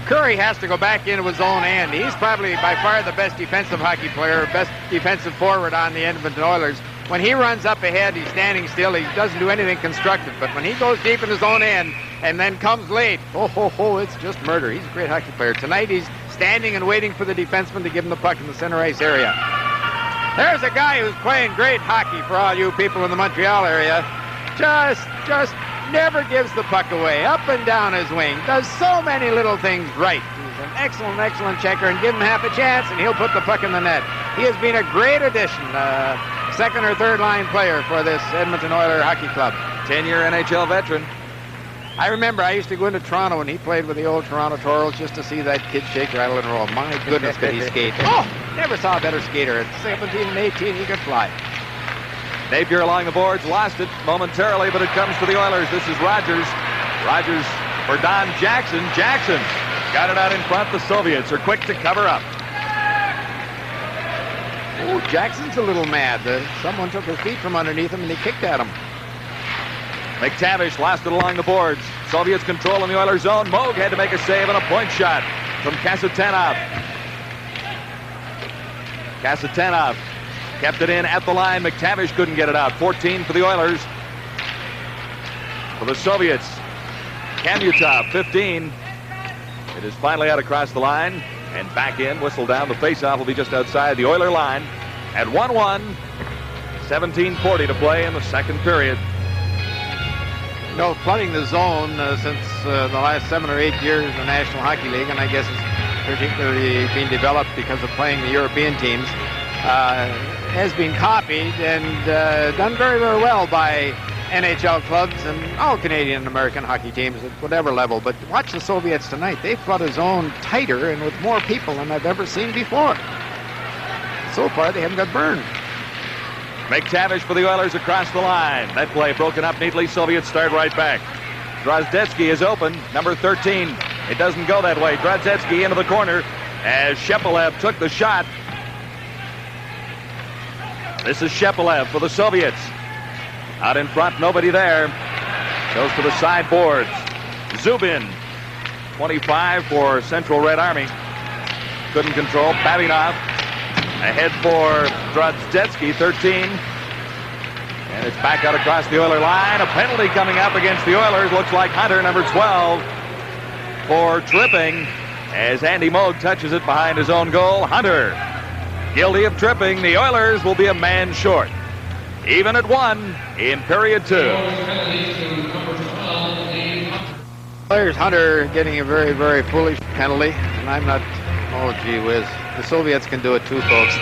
Curry has to go back into his own end. He's probably by far the best defensive hockey player, best defensive forward on the Edmonton Oilers. When he runs up ahead, he's standing still. He doesn't do anything constructive. But when he goes deep in his own end and then comes late, it's just murder. He's a great hockey player. Tonight he's standing and waiting for the defenseman to give him the puck in the center ice area. There's a guy who's playing great hockey for all you people in the Montreal area. Just never gives the puck away. Up and down his wing. Does so many little things right. He's an excellent checker, and give him half a chance and he'll put the puck in the net. He has been a great addition. Second or third line player for this Edmonton Oilers hockey club. 10-year NHL veteran. I remember I used to go into Toronto when he played with the old Toronto Toros just to see that kid shake, rattle, and roll. My goodness, could he skate. Never saw a better skater. At 17 and 18, he could fly. Napier along the boards, lost it momentarily, but it comes to the Oilers. This is Rogers. Rogers for Don Jackson. Jackson got it out in front. The Soviets are quick to cover up. Jackson's a little mad. Someone took his feet from underneath him and he kicked at him. McTavish lost it along the boards. Soviets control in the Oilers zone. Moog had to make a save and a point shot from Kasatanov. Kasatanov kept it in at the line. McTavish couldn't get it out. 14 for the Oilers. For the Soviets, Kamutov, 15. It is finally out across the line and back in. Whistle down. The faceoff will be just outside the Oiler line at 1-1. 17:40 to play in the second period. You know, flooding the zone since the last 7 or 8 years in the National Hockey League, and I guess it's particularly being developed because of playing the European teams, has been copied and done very, very well by NHL clubs and all Canadian and American hockey teams at whatever level. But watch the Soviets tonight. They flood a zone tighter and with more people than I've ever seen before. So far, they haven't got burned. McTavish for the Oilers across the line. That play broken up neatly. Soviets start right back. Drozdetsky is open, number 13. It doesn't go that way. Drozdetsky into the corner as Shepelev took the shot. This is Shepelev for the Soviets. Out in front, nobody there. Goes to the sideboards. Zubin, 25 for Central Red Army. Couldn't control. Babinov ahead for Drozdetsky, 13. And it's back out across the Oiler line. A penalty coming up against the Oilers. Looks like Hunter, number 12, for tripping as Andy Moog touches it behind his own goal. Hunter, guilty of tripping. The Oilers will be a man short. Even at 1 in period 2. Players Hunter getting a very, very foolish penalty, and I'm not. Oh, gee whiz. The Soviets can do it too, folks.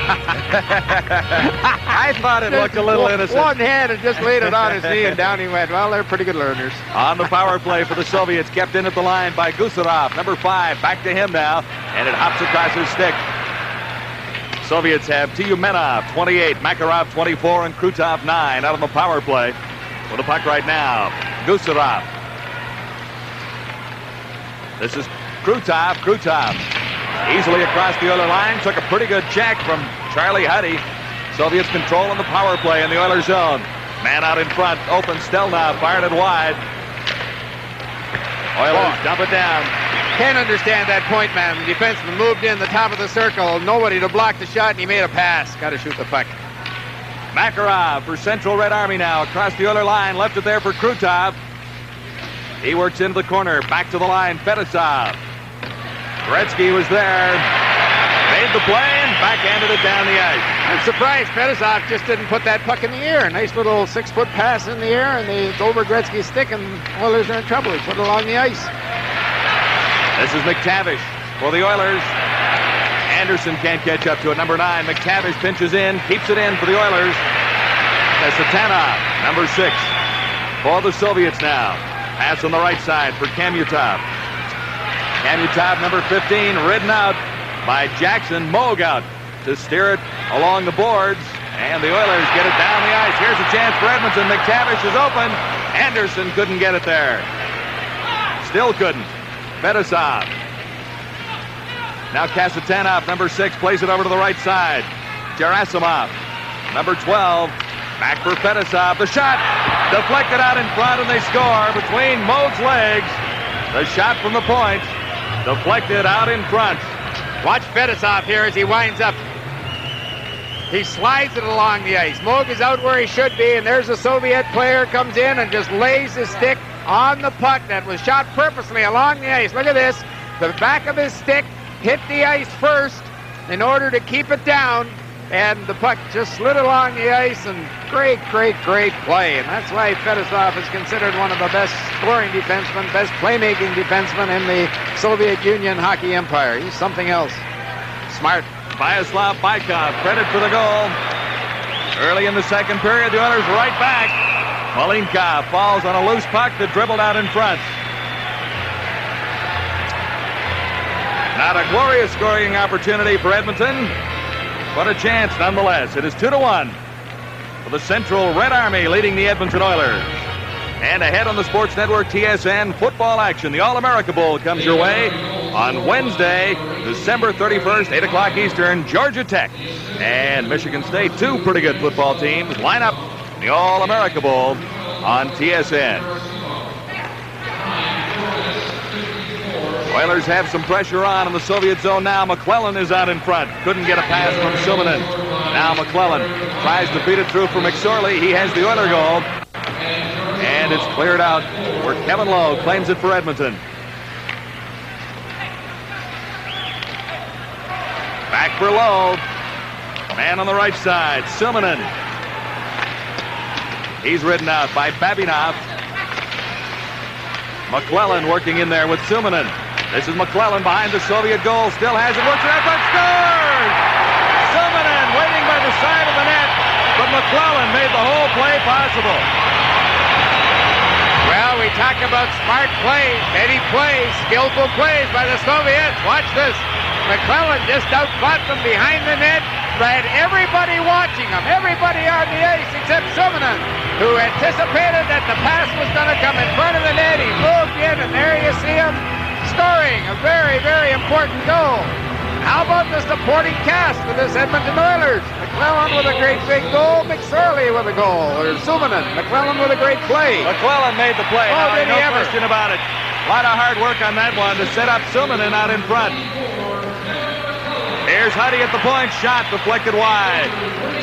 I thought it looked a little innocent. One hand and just laid it on his knee, and down he went. Well, they're pretty good learners. On the power play for the Soviets, kept in at the line by Gusarov, number 5. Back to him now, and it hops across his stick. Soviets have Tyumenov, 28, Makarov, 24, and Krutov, 9, out on the power play. With the puck right now, Gusarov. This is Krutov. Krutov easily across the Oiler line. Took a pretty good check from Charlie Huddy. Soviets controlling the power play in the Oiler zone. Man out in front, open Stelnov, fired it wide. Oilers dump it down. Can't understand that point man. The defenseman moved in the top of the circle. Nobody to block the shot, and he made a pass. Got to shoot the puck. Makarov for Central Red Army now. Across the Oiler line. Left it there for Krutov. He works into the corner. Back to the line. Fedosov. Gretzky was there. Made the play and backhanded it down the ice. I'm surprised Fedosov just didn't put that puck in the air. Nice little 6-foot pass in the air, and it's over Gretzky's stick, and Oilers are in trouble. He put it along the ice. This is McTavish for the Oilers. Anderson can't catch up to it. Number 9, McTavish pinches in, keeps it in for the Oilers. Kasatanov, number 6, for the Soviets now. Pass on the right side for Kamutov. Kamutov, number 15, ridden out by Jackson. Moog out to steer it along the boards. And the Oilers get it down the ice. Here's a chance for Edmonton. McTavish is open. Anderson couldn't get it there. Still couldn't. Fedosov. Now Kasatanov, number 6, plays it over to the right side. Gerasimov, number 12, back for Fedosov. The shot deflected out in front, and they score between Moog's legs. The shot from the point deflected out in front. Watch Fedosov here as he winds up. He slides it along the ice. Moog is out where he should be, and there's a Soviet player comes in and just lays his stick on the puck that was shot purposely along the ice. Look at this. The back of his stick hit the ice first in order to keep it down, and the puck just slid along the ice, and great, great, great play. And that's why Fedosov is considered one of the best scoring defensemen, best playmaking defensemen in the Soviet Union hockey empire. He's something else. Smart. Vyacheslav Bykov, credit for the goal. Early in the second period, the Oilers right back. Malinkov falls on a loose puck that dribbled out in front. Not a glorious scoring opportunity for Edmonton, but a chance nonetheless. It is 2-1 for the Central Red Army leading the Edmonton Oilers. And ahead on the Sports Network TSN football action. The All-America Bowl comes your way on Wednesday, December 31st, 8 o'clock Eastern. Georgia Tech and Michigan State, two pretty good football teams, line up in the All-America Bowl on TSN. Oilers have some pressure on in the Soviet zone now. McClellan is out in front. Couldn't get a pass from Suminen. Now McClellan tries to feed it through for McSorley. He has the Oiler goal. And it's cleared out where Kevin Lowe claims it for Edmonton. Back for Lowe. Man on the right side, Suminen. He's ridden out by Babinov. McClellan working in there with Suminen. This is McClellan behind the Soviet goal. Still has it. Works it out, but scores! Suminen waiting by the side of the net, but McClellan made the whole play possible. Well, we talk about smart plays, many plays, skillful plays by the Soviets. Watch this. McClellan just outfought them behind the net, but had everybody watching him, everybody on the ice except Suminen, who anticipated that the pass was going to come in front of the net. He moved in, and there you see him scoring a very, very important goal. How about the supporting cast for this Edmonton Oilers? McClellan with a great big goal, McSorley with a goal, or Suminen. McClellan with a great play. McClellan made the play. Oh, did he ever? No question about it. A lot of hard work on that one to set up Suminen out in front. Here's Huddy at the point. Shot deflected wide.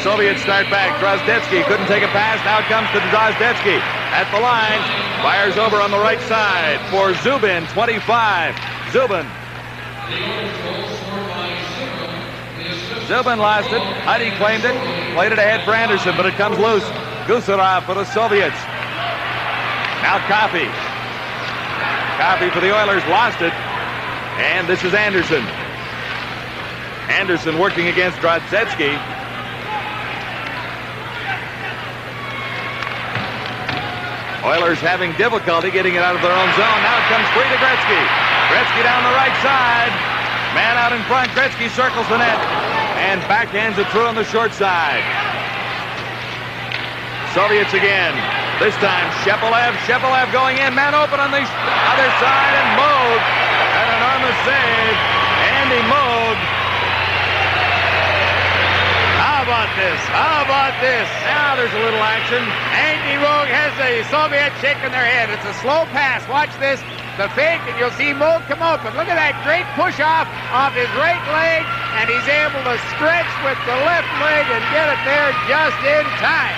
Soviets start back. Drozdetsky couldn't take a pass. Now it comes to Drozdetsky at the line. Fires over on the right side for Zubin, 25. Zubin lost it. Huddy claimed it. Played it ahead for Anderson, but it comes loose. Gusarov for the Soviets. Now Coffey. Coffey for the Oilers. Lost it. And this is Anderson. Anderson working against Drozdetsky. Oilers having difficulty getting it out of their own zone. Now it comes free to Gretzky. Gretzky down the right side. Man out in front. Gretzky circles the net and backhands it through on the short side. Soviets again. This time Shepelev. Shepelev going in. Man open on the other side, and Moog. An enormous save. Andy Moog. How about this? How about this? Now there's a little action. Andy Moog has the Soviets shaking their head. It's a slow pass. Watch this. The fake, and you'll see Moog come open. Look at that great push-off off his right leg, and he's able to stretch with the left leg and get it there just in time.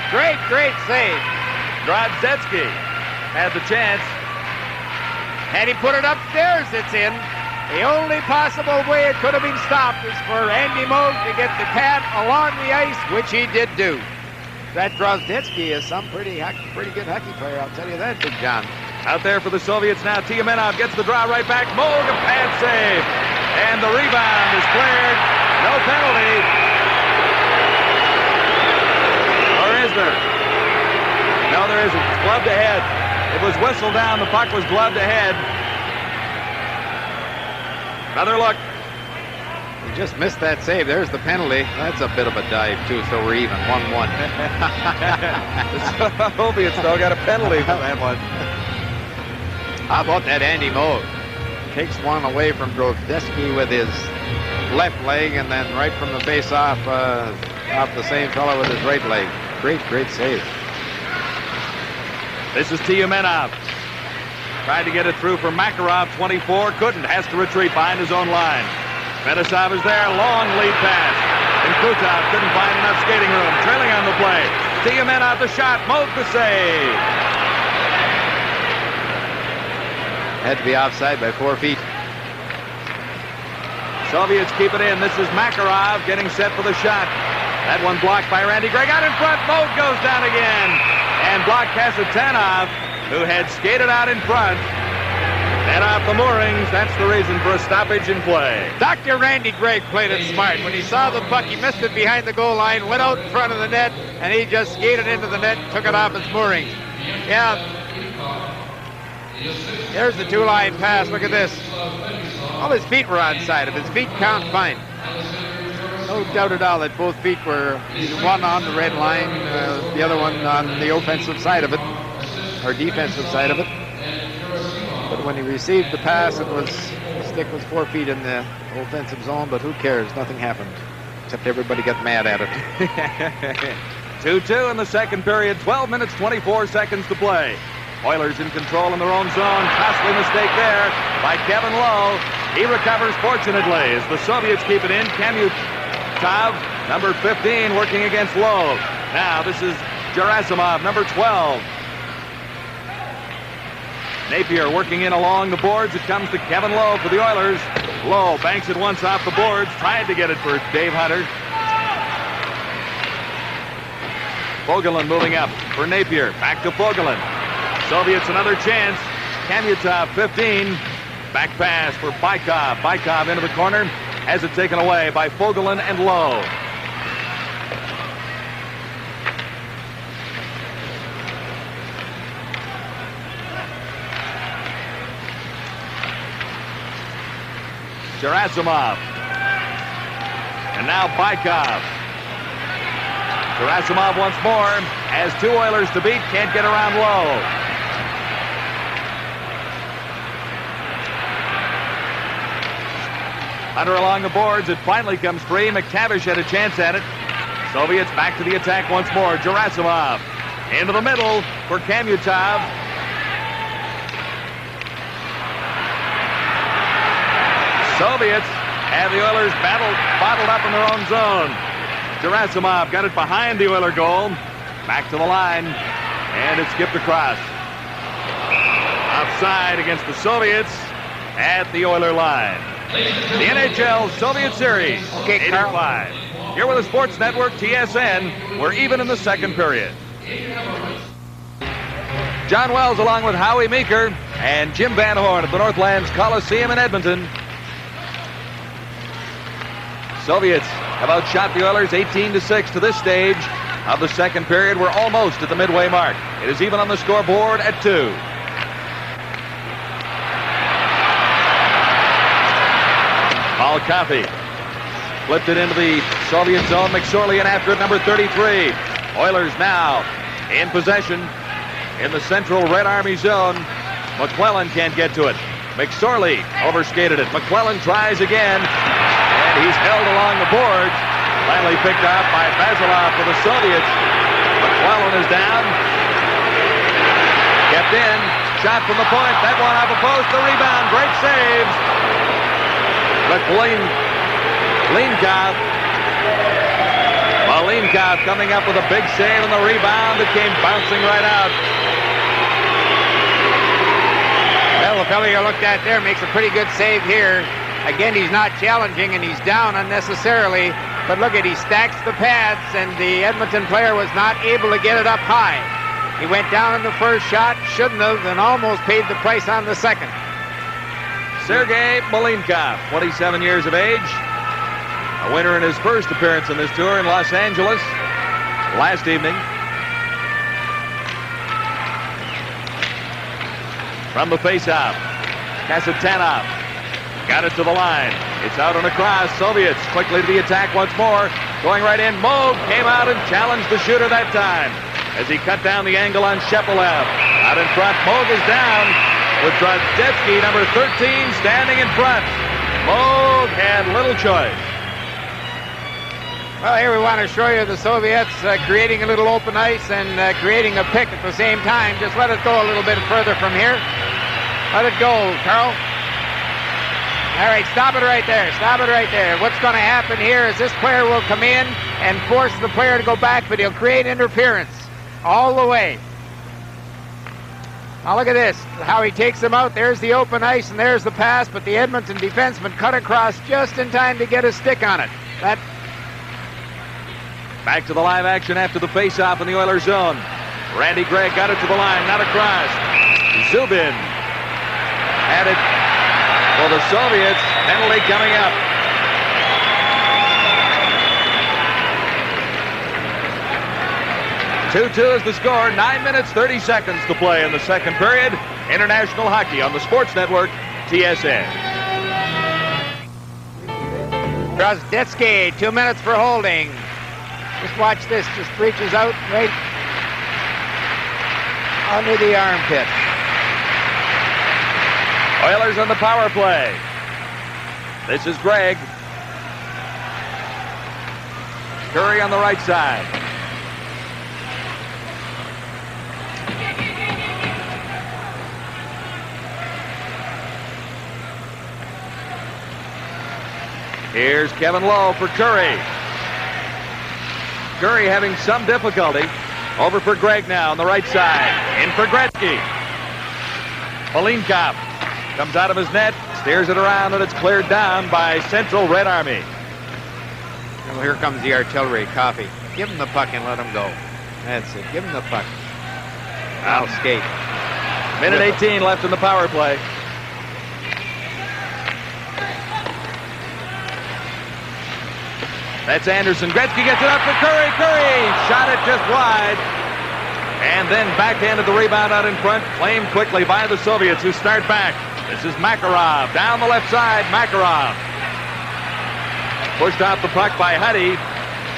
Great, great save. Drozdetsky had the chance. Had he put it upstairs, it's in. The only possible way it could have been stopped is for Andy Moog to get the pad along the ice, which he did do. That Drozdetsky is some pretty good hockey player, I'll tell you that, Big John. Out there for the Soviets now. Tiamenov gets the draw right back. Moog, a pad save. And the rebound is cleared. No penalty. Or is there? No, there isn't. It's gloved ahead. It was whistled down. The puck was gloved ahead. Another look. He just missed that save. There's the penalty. That's a bit of a dive, too, so we're even. 1-1. The Soviets, though, got a penalty for that one. How about that Andy Moog? Takes one away from Drozdetsky with his left leg, and then right from the face-off, off the same fellow with his right leg. Great, great save. This is Tiamenov. Tried to get it through for Makarov, 24. Couldn't. Has to retreat behind his own line. Fetisov is there. Long lead pass. And Krutov couldn't find enough skating room. Trailing on the play. Tiamenov the shot. Moog the save. Had to be offside by 4 feet. Soviets keep it in. This is Makarov getting set for the shot. That one blocked by Randy Gregg. Out in front. Moog goes down again. And blocked Kasatanov, who had skated out in front. And off the moorings. That's the reason for a stoppage in play. Dr. Randy Gregg played it smart. When he saw the puck, he missed it behind the goal line, went out in front of the net, and he just skated into the net and took it off its moorings. Yeah. There's the two-line pass. Look at this. All his feet were onside. If his feet count, fine. No doubt at all that both feet were one on the red line, the other one on the offensive side of it, or defensive side of it. But when he received the pass, the stick was 4 feet in the offensive zone, but who cares? Nothing happened, except everybody got mad at it. 2-2 in the second period. 12 minutes, 24 seconds to play. Oilers in control in their own zone. Costly mistake there by Kevin Lowe. He recovers fortunately as the Soviets keep it in. Kamutov, number 15, working against Lowe. Now this is Gerasimov, number 12. Napier working in along the boards. It comes to Kevin Lowe for the Oilers. Lowe banks it once off the boards. Tried to get it for Dave Hunter. Fogelin moving up for Napier. Back to Fogelin. Soviets another chance. Kamutov, 15. Back pass for Bykov. Bykov into the corner. Has it taken away by Fogelin and Lowe. Gerasimov. And now Bykov. Gerasimov once more. Has two Oilers to beat. Can't get around Lowe. Hunter along the boards. It finally comes free. McTavish had a chance at it. Soviets back to the attack once more. Gerasimov. Into the middle for Kamutov. Soviets have the Oilers bottled up in their own zone. Gerasimov got it behind the Oiler goal. Back to the line. And it's skipped across. Offside against the Soviets at the Oiler line. The NHL Soviet Series, 85. Here with the Sports Network, TSN. We're even in the second period. John Wells along with Howie Meeker and Jim Van Horn at the Northlands Coliseum in Edmonton. Soviets have outshot the Oilers 18-6 to this stage of the second period. We're almost at the midway mark. It is even on the scoreboard at 2. Paul Coffey flipped it into the Soviet zone. McSorley in after it, number 33. Oilers now in possession in the central Red Army zone. McClellan can't get to it. McSorley overskated it. McClellan tries again. And he's held along the boards. Finally picked up by Basilov for the Soviets. McClellan is down. Kept in. Shot from the point. That one off the post. The rebound. Great saves. Malinkov coming up with a big save and the rebound that came bouncing right out. Well, the fellow you looked at there makes a pretty good save here. Again, he's not challenging and he's down unnecessarily. But look at, he stacks the pads and the Edmonton player was not able to get it up high. He went down in the first shot, shouldn't have, and almost paid the price on the second. Sergei Malinkov, 27 years of age. A winner in his first appearance on this tour in Los Angeles last evening. From the faceoff, Kasatanov got it to the line. It's out and across. Soviets quickly to the attack once more. Going right in. Moog came out and challenged the shooter that time as he cut down the angle on Shepelev. Out in front, Moog is down with Drozdetsky, number 13, standing in front. Moog had little choice. Well, here we want to show you the Soviets creating a little open ice and creating a pick at the same time. Just let it go a little bit further from here. Let it go, Carl. All right, stop it right there. Stop it right there. What's going to happen here is this player will come in and force the player to go back, but he'll create interference all the way. Now look at this, how he takes them out. There's the open ice and there's the pass, but the Edmonton defenseman cut across just in time to get a stick on it. Back to the live action after the faceoff in the Oilers zone. Randy Gregg got it to the line, not across. Zubin had it for the Soviets. Penalty coming up. Two is the score. 9 minutes, 30 seconds to play in the second period. International hockey on the Sports Network, TSN. Drozdetsky, 2 minutes for holding. Just watch this. Just reaches out right under the armpit. Oilers on the power play. This is Gregg. Curry on the right side. Here's Kevin Lowe for Curry. Curry having some difficulty. Over for Gregg now on the right side. In for Gretzky. Polinkov comes out of his net, steers it around, and it's cleared down by Central Red Army. Well, here comes the artillery, Coffey. Give him the puck and let him go. That's it. Give him the puck. I'll skate. Minute 18 left in the power play. That's Anderson. Gretzky gets it up for Curry. Curry shot it just wide. And then backhanded the rebound out in front. Claimed quickly by the Soviets, who start back. This is Makarov. Down the left side, Makarov. Pushed out the puck by Huddy.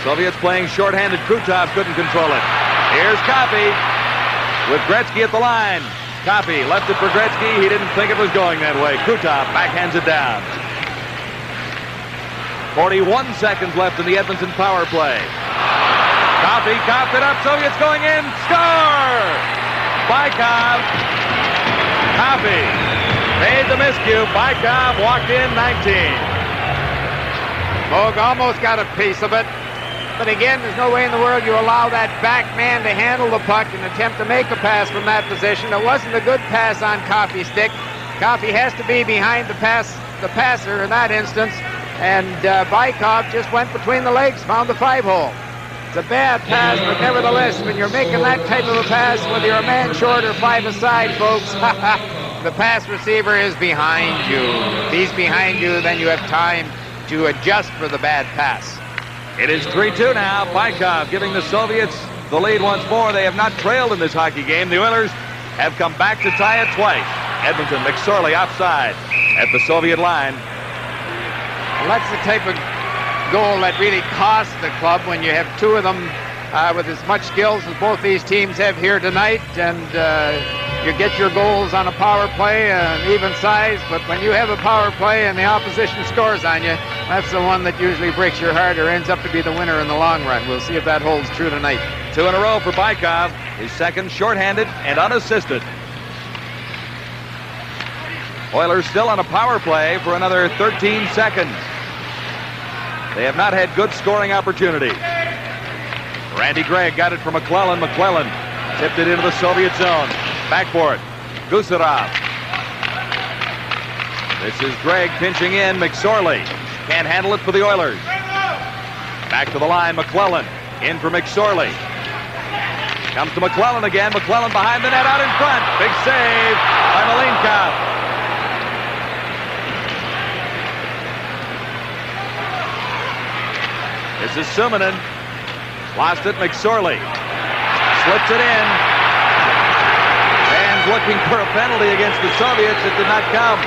Soviets playing shorthanded. Krutov couldn't control it. Here's Coffey with Gretzky at the line. Coffey left it for Gretzky. He didn't think it was going that way. Krutov backhands it down. 41 seconds left in the Edmonton power play. Coffey coughed it up. Soviets going in. Score! Bykov. Coffey made the miscue. Bykov walked in 19. Moog almost got a piece of it. But again, there's no way in the world you allow that back man to handle the puck and attempt to make a pass from that position. It wasn't a good pass on Coffey's stick. Coffey has to be behind the passer in that instance. And Bykov just went between the legs, found the 5-hole. It's a bad pass, but nevertheless, when you're making that type of a pass, whether you're a man short or 5 aside, folks, the pass receiver is behind you. If he's behind you, then you have time to adjust for the bad pass. It is 3-2 now. Bykov giving the Soviets the lead once more. They have not trailed in this hockey game. The Oilers have come back to tie it twice. Edmonton, McSorley offside at the Soviet line. Well, that's the type of goal that really costs the club when you have two of them with as much skills as both these teams have here tonight, and you get your goals on a power play, an even size, but when you have a power play and the opposition scores on you, that's the one that usually breaks your heart or ends up to be the winner in the long run. We'll see if that holds true tonight. 2 in a row for Bykov, his second shorthanded and unassisted. Oilers still on a power play for another 13 seconds. They have not had good scoring opportunity. Randy Gregg got it from McClellan. McClellan tipped it into the Soviet zone. Backboard. Gusarov. This is Gregg pinching in. McSorley can't handle it for the Oilers. Back to the line. McClellan in for McSorley. Comes to McClellan again. McClellan behind the net, out in front. Big save by Malinkov. This is Suminen. Lost it. McSorley slips it in. Fans looking for a penalty against the Soviets. It did not come.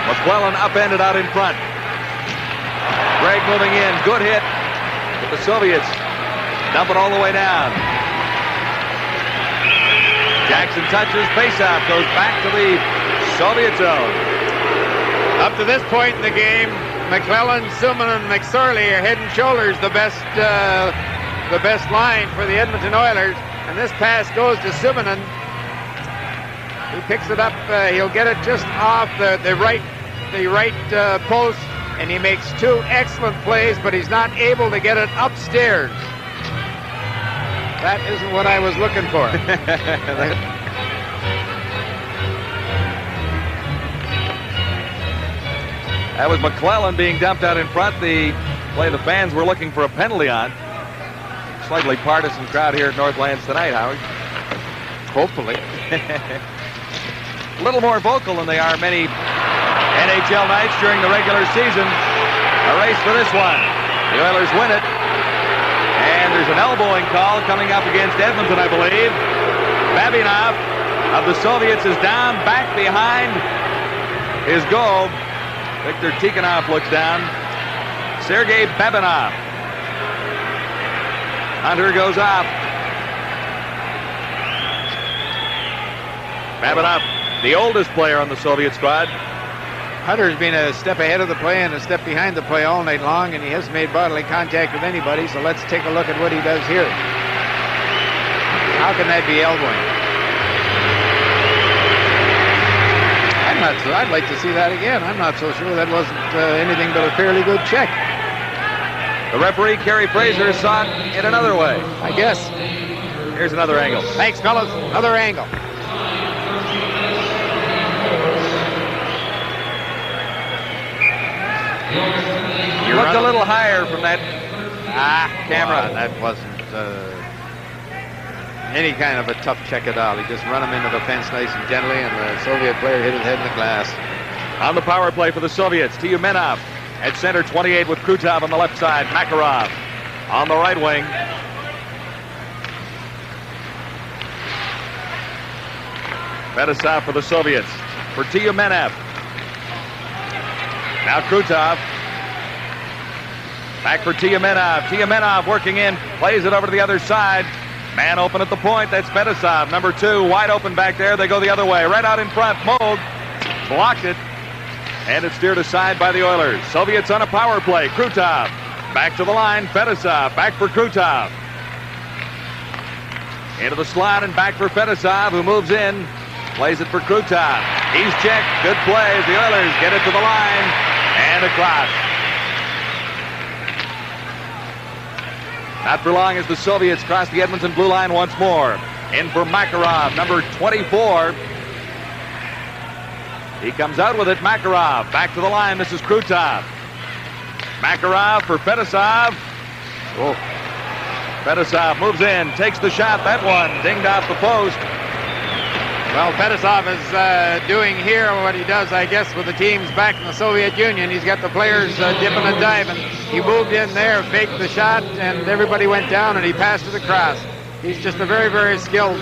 McClellan upended out in front. Gregg moving in. Good hit. But the Soviets dump it all the way down. Jackson touches. Faceoff goes back to the Soviet zone. Up to this point in the game, McClellan, Suminen, and McSorley are head and shoulders the best line for the Edmonton Oilers. And this pass goes to Suminen. He picks it up. He'll get it just off the right post, and he makes 2 excellent plays, but he's not able to get it upstairs. That isn't what I was looking for. That was McClellan being dumped out in front. The play the fans were looking for a penalty on. Slightly partisan crowd here at Northlands tonight, Howard. Hopefully. A little more vocal than they are many NHL nights during the regular season. A race for this one. The Oilers win it. And there's an elbowing call coming up against Edmonton, I believe. Babinov of the Soviets is down back behind his goal. Viktor Tikhonov looks down. Sergei Babinov. Hunter goes up. Babinov, the oldest player on the Soviet squad. Hunter's been a step ahead of the play and a step behind the play all night long, and he hasn't made bodily contact with anybody, so let's take a look at what he does here. How can that be elbowing? not sure. I'd like to see that again. I'm not so sure that wasn't anything but a fairly good check. The referee, Kerry Fraser, saw it in another way. I guess. Here's another angle. Thanks, fellas. Another angle. You looked a little higher from that camera. That wasn't any kind of a tough check at all. He just run him into the fence nice and gently, and the Soviet player hit his head in the glass. On the power play for the Soviets, Tyumenov at center, 28 with Krutov on the left side. Makarov on the right wing. Fedosov for the Soviets. For Tyumenov. Now Krutov. Back for Tyumenov. Tyumenov working in. Plays it over to the other side. Man open at the point. That's Fedosov. Number 2 wide open back there. They go the other way. Right out in front. Moog blocked it. And it's steered aside by the Oilers. Soviets on a power play. Krutov. Back to the line. Fedosov. Back for Krutov. Into the slot and back for Fedosov, who moves in. Plays it for Krutov. He's checked. Good plays. The Oilers get it to the line. And across. Not for long as the Soviets cross the Edmonton blue line once more. In for Makarov, number 24. He comes out with it. Makarov back to the line. This is Krutov. Makarov for Fedosov. Oh. Fedosov moves in, takes the shot. That one dinged off the post. Well, Fedosov is doing here what he does, I guess, with the teams back in the Soviet Union. He's got the players dipping and diving. He moved in there, faked the shot, and everybody went down, and he passed it across. He's just a very, very skilled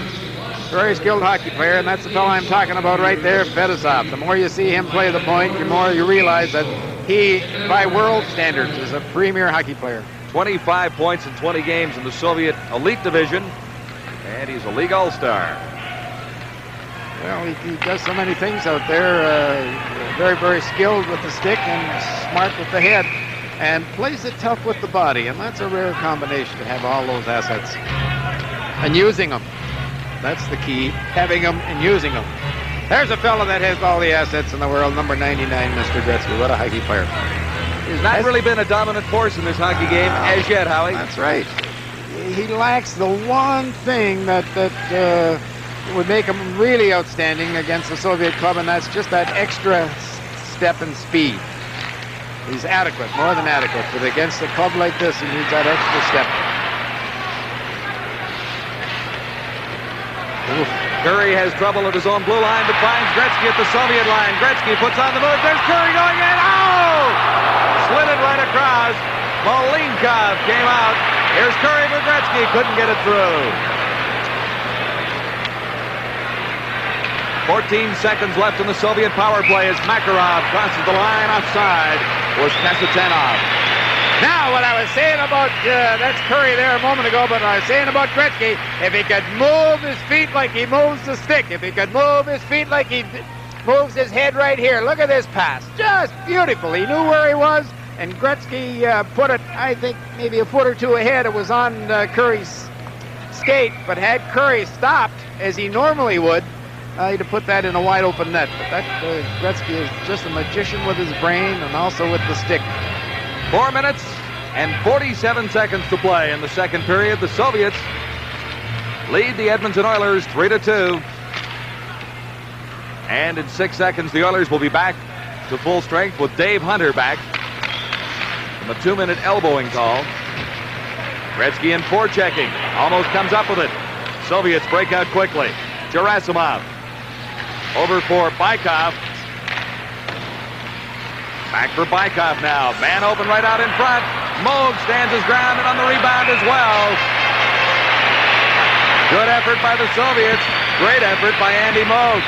hockey player, and that's the fellow I'm talking about right there, Fedosov. The more you see him play the point, the more you realize that he, by world standards, is a premier hockey player. 25 points in 20 games in the Soviet Elite Division, and he's a league all-star. Well, he does so many things out there. Very, very skilled with the stick and smart with the head, and plays it tough with the body, and that's a rare combination to have all those assets and using them. That's the key, having them and using them. There's a fella that has all the assets in the world, number 99, Mr. Gretzky. What a hockey player. He's not really been a dominant force in this hockey game as yet, Howie. That's right. He lacks the one thing that would make him really outstanding against the Soviet club, and that's just that extra step and speed. He's adequate, more than adequate, but against a club like this, he needs that extra step. Oof. Curry has trouble at his own blue line, but finds Gretzky at the Soviet line. Gretzky puts on the move. There's Curry going in. Oh! Slid it right across. Molinkov came out. Here's Curry for Gretzky. Couldn't get it through. 14 seconds left in the Soviet power play as Makarov crosses the line offside. Was Kasatanov. Now, what I was saying about, that's Curry there a moment ago, but I was saying about Gretzky, if he could move his feet like he moves the stick, if he could move his feet like he moves his head right here. Look at this pass. Just beautiful. He knew where he was, and Gretzky put it, I think, maybe a foot or two ahead. It was on Curry's skate, but had Curry stopped, as he normally would, he'd have put that in a wide open net. But that Gretzky is just a magician with his brain and also with the stick. 4 minutes and 47 seconds to play in the second period. The Soviets lead the Edmonton Oilers 3-2. And in 6 seconds, the Oilers will be back to full strength with Dave Hunter back from a 2-minute elbowing call. Gretzky in forechecking. Almost comes up with it. Soviets break out quickly. Gerasimov over for Bykov. Back for Bykov now. Man open right out in front. Moog stands his ground and on the rebound as well. Good effort by the Soviets. Great effort by Andy Moog.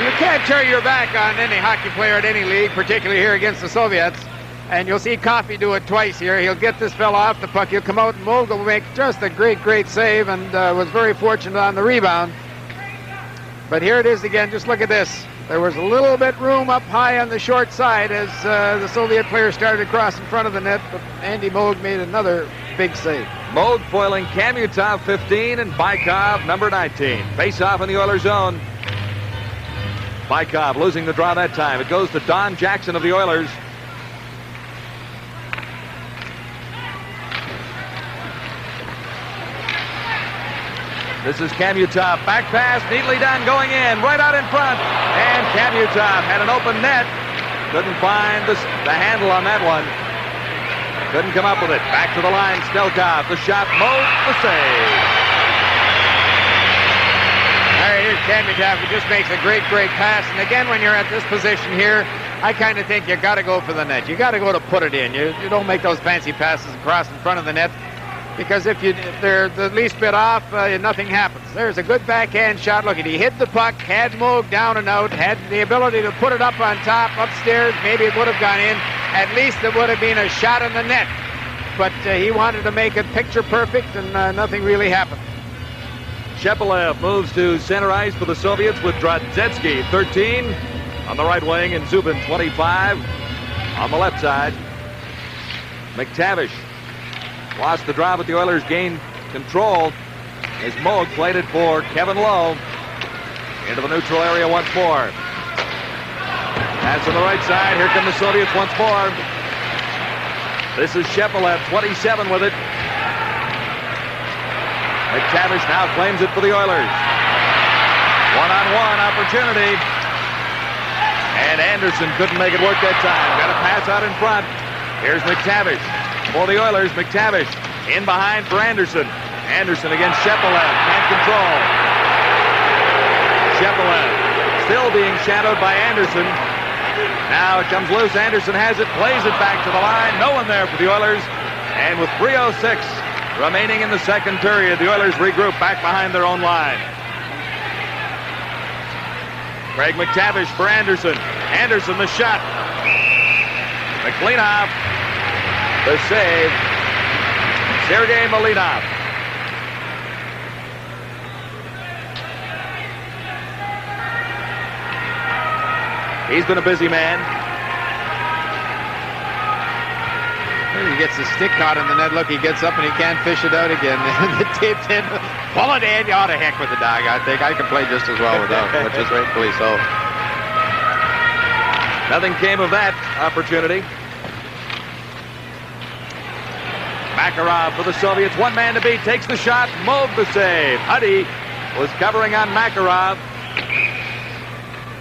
You can't turn your back on any hockey player at any league, particularly here against the Soviets. And you'll see Coffey do it twice here. He'll get this fella off the puck. He'll come out and Moog will make just a great, great save and was very fortunate on the rebound. But here it is again. Just look at this. There was a little bit room up high on the short side as the Soviet player started to cross in front of the net, but Andy Moog made another big save. Moog foiling Kamutov, 15, and Bykov, number 19. Face off in the Oilers zone. Bykov losing the draw that time. It goes to Don Jackson of the Oilers. This is Kamutov. Back pass, neatly done, going in, right out in front. And Kamutov had an open net. Couldn't find the handle on that one. Couldn't come up with it. Back to the line, Stelkov. The shot, Moog, the save. All right, here's Kamutov, who just makes a great pass. And again, when you're at this position here, I kind of think you got to go for the net. You got to go to put it in. You don't make those fancy passes across in front of the net. Because if they're the least bit off, nothing happens. There's a good backhand shot. Look, he hit the puck, had Moog down and out, had the ability to put it up on top, upstairs. Maybe it would have gone in. At least it would have been a shot in the net. But he wanted to make it picture perfect, and nothing really happened. Shepelev moves to center ice for the Soviets with Drozdetsky, 13 on the right wing, and Zubin, 25 on the left side. McTavish lost the draw, but the Oilers gained control as Moog played it for Kevin Lowe into the neutral area once more. Pass on the right side. Here come the Soviets once more. This is Shepelev, 27 with it. McTavish now claims it for the Oilers. One-on-one opportunity. And Anderson couldn't make it work that time. Got a pass out in front. Here's McTavish. For the Oilers, McTavish in behind for Anderson. Anderson against Shepelev. Can't control. Shepelev still being shadowed by Anderson. Now it comes loose. Anderson has it, plays it back to the line. No one there for the Oilers. And with 3:06 remaining in the second period, the Oilers regroup back behind their own line. Craig McTavish for Anderson. Anderson the shot. McLeanoff. The save, Sergei Malinov. He's been a busy man. He gets the stick caught in the net. Look, he gets up and he can't fish it out again. The taped in. Pull it in. Oh, to heck with the dog. I think I can play just as well without, which is rightfully so. Nothing came of that opportunity. Makarov for the Soviets, one man to beat, takes the shot, Moog the save. Huddy was covering on Makarov.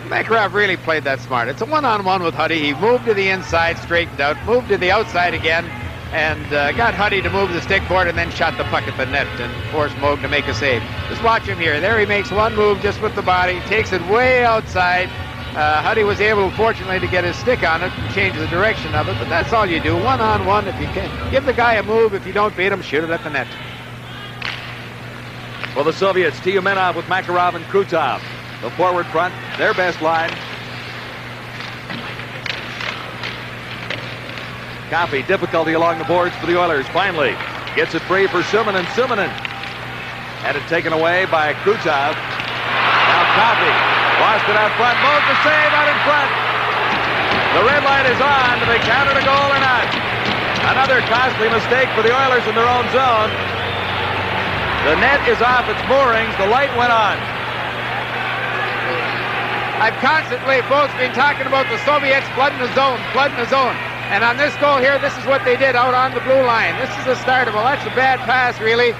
Makarov really played that smart. It's a one-on-one with Huddy. He moved to the inside, straightened out, moved to the outside again, and got Huddy to move the stick forward and then shot the puck at the net and forced Moog to make a save. Just watch him here. There he makes one move just with the body, takes it way outside. Huddy was able, fortunately, to get his stick on it and change the direction of it, but that's all you do. One-on-one, if you can. Give the guy a move. If you don't beat him, shoot it at the net. For the Soviets, Tiumenov with Makarov and Krutov. The forward front, their best line. Coffey, difficulty along the boards for the Oilers. Finally, gets it free for Suminen. Suminen had it taken away by Krutov. Now Coffey. Lost it out front. Moog the save out in front. The red light is on. Do they count it a goal or not? Another costly mistake for the Oilers in their own zone. The net is off its moorings. The light went on. I've constantly, folks, been talking about the Soviets flooding the zone, And on this goal here, this is what they did out on the blue line. This is the start of it. That's a bad pass, really.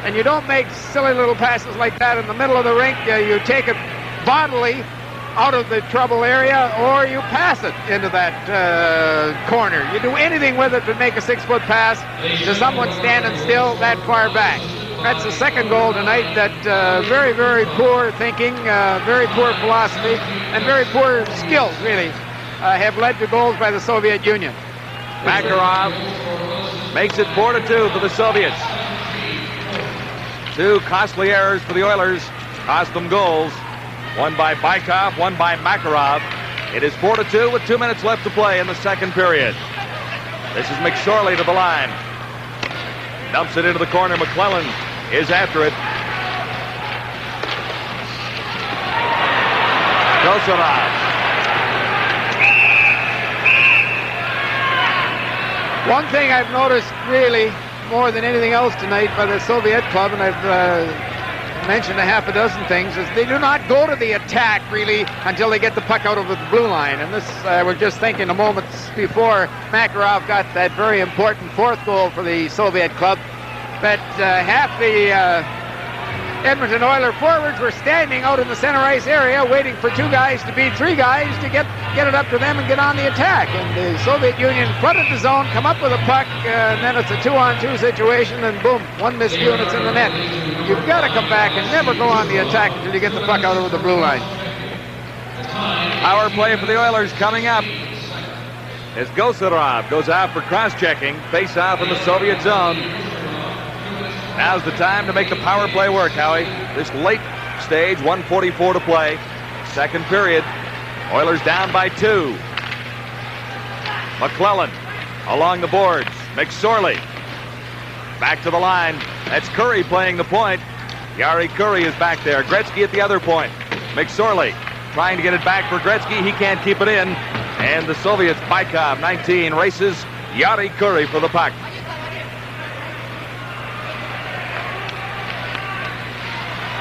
And you don't make silly little passes like that in the middle of the rink. You take it bodily out of the trouble area, or you pass it into that corner. You do anything with it to make a 6-foot pass to someone standing still that far back. That's the second goal tonight. That very, very poor thinking, very poor philosophy, and very poor skills, really, have led to goals by the Soviet Union. Makarov makes it 4-2 for the Soviets. Two costly errors for the Oilers cost them goals. One by Bykov, one by Makarov. It is 4-2 with 2 minutes left to play in the second period. This is McSorley to the line. Dumps it into the corner. McClellan is after it. Kosorov. One thing I've noticed really more than anything else tonight by the Soviet club, and I've mentioned a half a dozen things, is they do not go to the attack really until they get the puck out over the blue line. And this, we're just thinking a moment before Makarov got that very important fourth goal for the Soviet club, that half the Edmonton Oilers forwards were standing out in the center ice area waiting for two guys to beat three guys to get it up to them and get on the attack. And the Soviet Union flooded the zone, come up with a puck, and then it's a 2-on-2 situation, and boom, one miscue and it's in the net. You've got to come back and never go on the attack until you get the puck out over the blue line. Power play for the Oilers coming up as Gosarov goes out for cross-checking, face-off in the Soviet zone. Now's the time to make the power play work, Howie. This late stage, 1:44 to play. Second period. Oilers down by 2. McClellan along the boards. McSorley back to the line. That's Curry playing the point. Jari Kurri is back there. Gretzky at the other point. McSorley trying to get it back for Gretzky. He can't keep it in. And the Soviets, Baikov, 19, races Jari Kurri for the puck.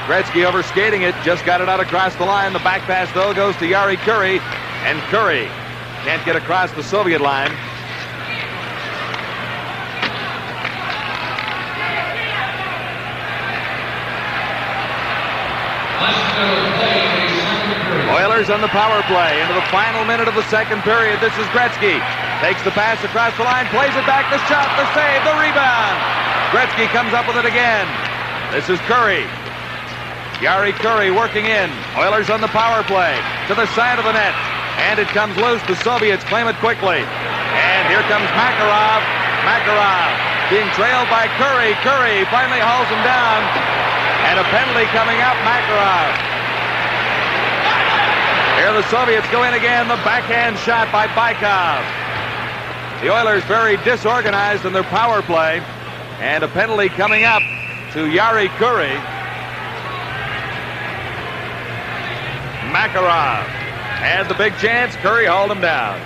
Gretzky overskating it, just got it out across the line. The back pass, though, goes to Jari Kurri, and Kurri can't get across the Soviet line. Oilers on the power play into the final minute of the second period. This is Gretzky. Takes the pass across the line, plays it back, the shot, the save, the rebound. Gretzky comes up with it again. This is Kurri. Jari Kurri working in. Oilers on the power play to the side of the net. And it comes loose. The Soviets claim it quickly. And here comes Makarov. Makarov being trailed by Kurri. Kurri finally hauls him down. And a penalty coming up. Makarov. Here the Soviets go in again. The backhand shot by Baikov. The Oilers very disorganized in their power play. And a penalty coming up to Jari Kurri. Makarov had the big chance. Kurri hauled him down.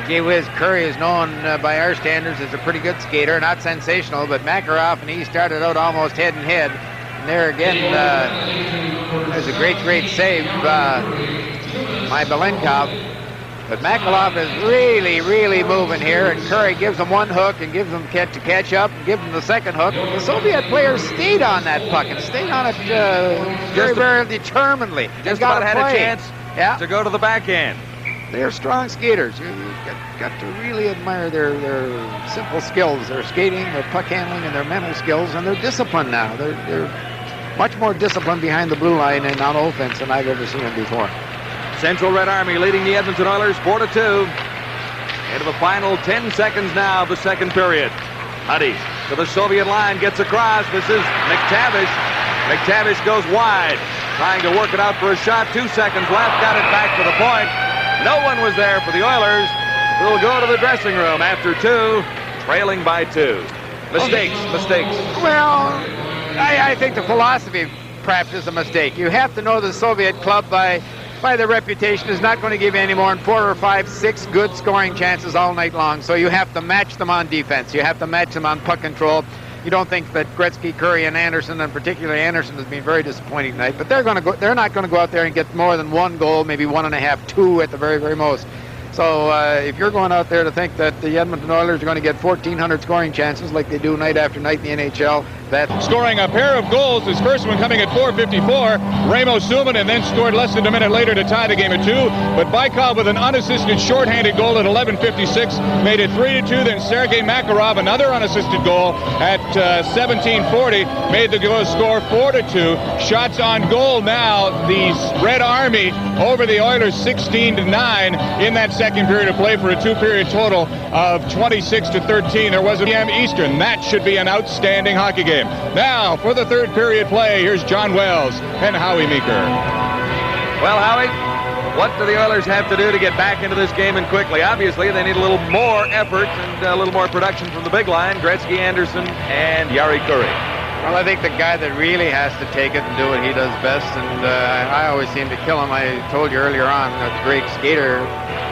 Gee whiz, Kurri is known by our standards as a pretty good skater. Not sensational, but Makarov and he started out almost head and head. And there again, there's a great save by Belenkov. But Makarov is really moving here, and Kurri gives him one hook and gives him to catch up and gives him the second hook. But the Soviet players stayed on that puck and stayed on it very determinedly. Just about had a chance to go to the backhand. They're strong skaters. You've got to really admire their simple skills, their skating, their puck handling, and their mental skills, and their discipline now. They're much more disciplined behind the blue line and on offense than I've ever seen them before. Central Red Army leading the Edmonton Oilers 4-2. Into the final 10 seconds now of the second period. Huddy to the Soviet line, gets across. This is McTavish. McTavish goes wide, trying to work it out for a shot. 2 seconds left, got it back to the point. No one was there for the Oilers, who will go to the dressing room after 2, trailing by 2. Mistakes. Well, I think the philosophy perhaps is a mistake. You have to know the Soviet club by their reputation is not going to give you any more than 4 or 5, 6 good scoring chances all night long. So you have to match them on defense. You have to match them on puck control. You don't think that Gretzky, Kurri, and Anderson, and particularly Anderson, has been very disappointing tonight. But they're not going to go out there and get more than 1 goal, maybe 1.5, 2 at the very most. So if you're going out there to think that the Edmonton Oilers are going to get 1,400 scoring chances like they do night after night in the NHL, that... Scoring a pair of goals, his first one coming at 4:54. Raimo Suominen then scored less than a minute later to tie the game at 2. But Baikov with an unassisted shorthanded goal at 11:56 made it 3-2. Then Sergei Makarov, another unassisted goal at 17:40, made the score 4-2. Shots on goal now. The Red Army over the Oilers 16-9 in that second period of play for a 2-period total of 26-13. There was a PM Eastern. That should be an outstanding hockey game. Now, for the third period play, here's John Wells and Howie Meeker. Well, Howie, what do the Oilers have to do to get back into this game and quickly? Obviously, they need a little more effort and a little more production from the big line, Gretzky, Anderson, and Jari Kurri. Well, I think the guy that really has to take it and do what he does best, and I always seem to kill him. I told you earlier on what a great skater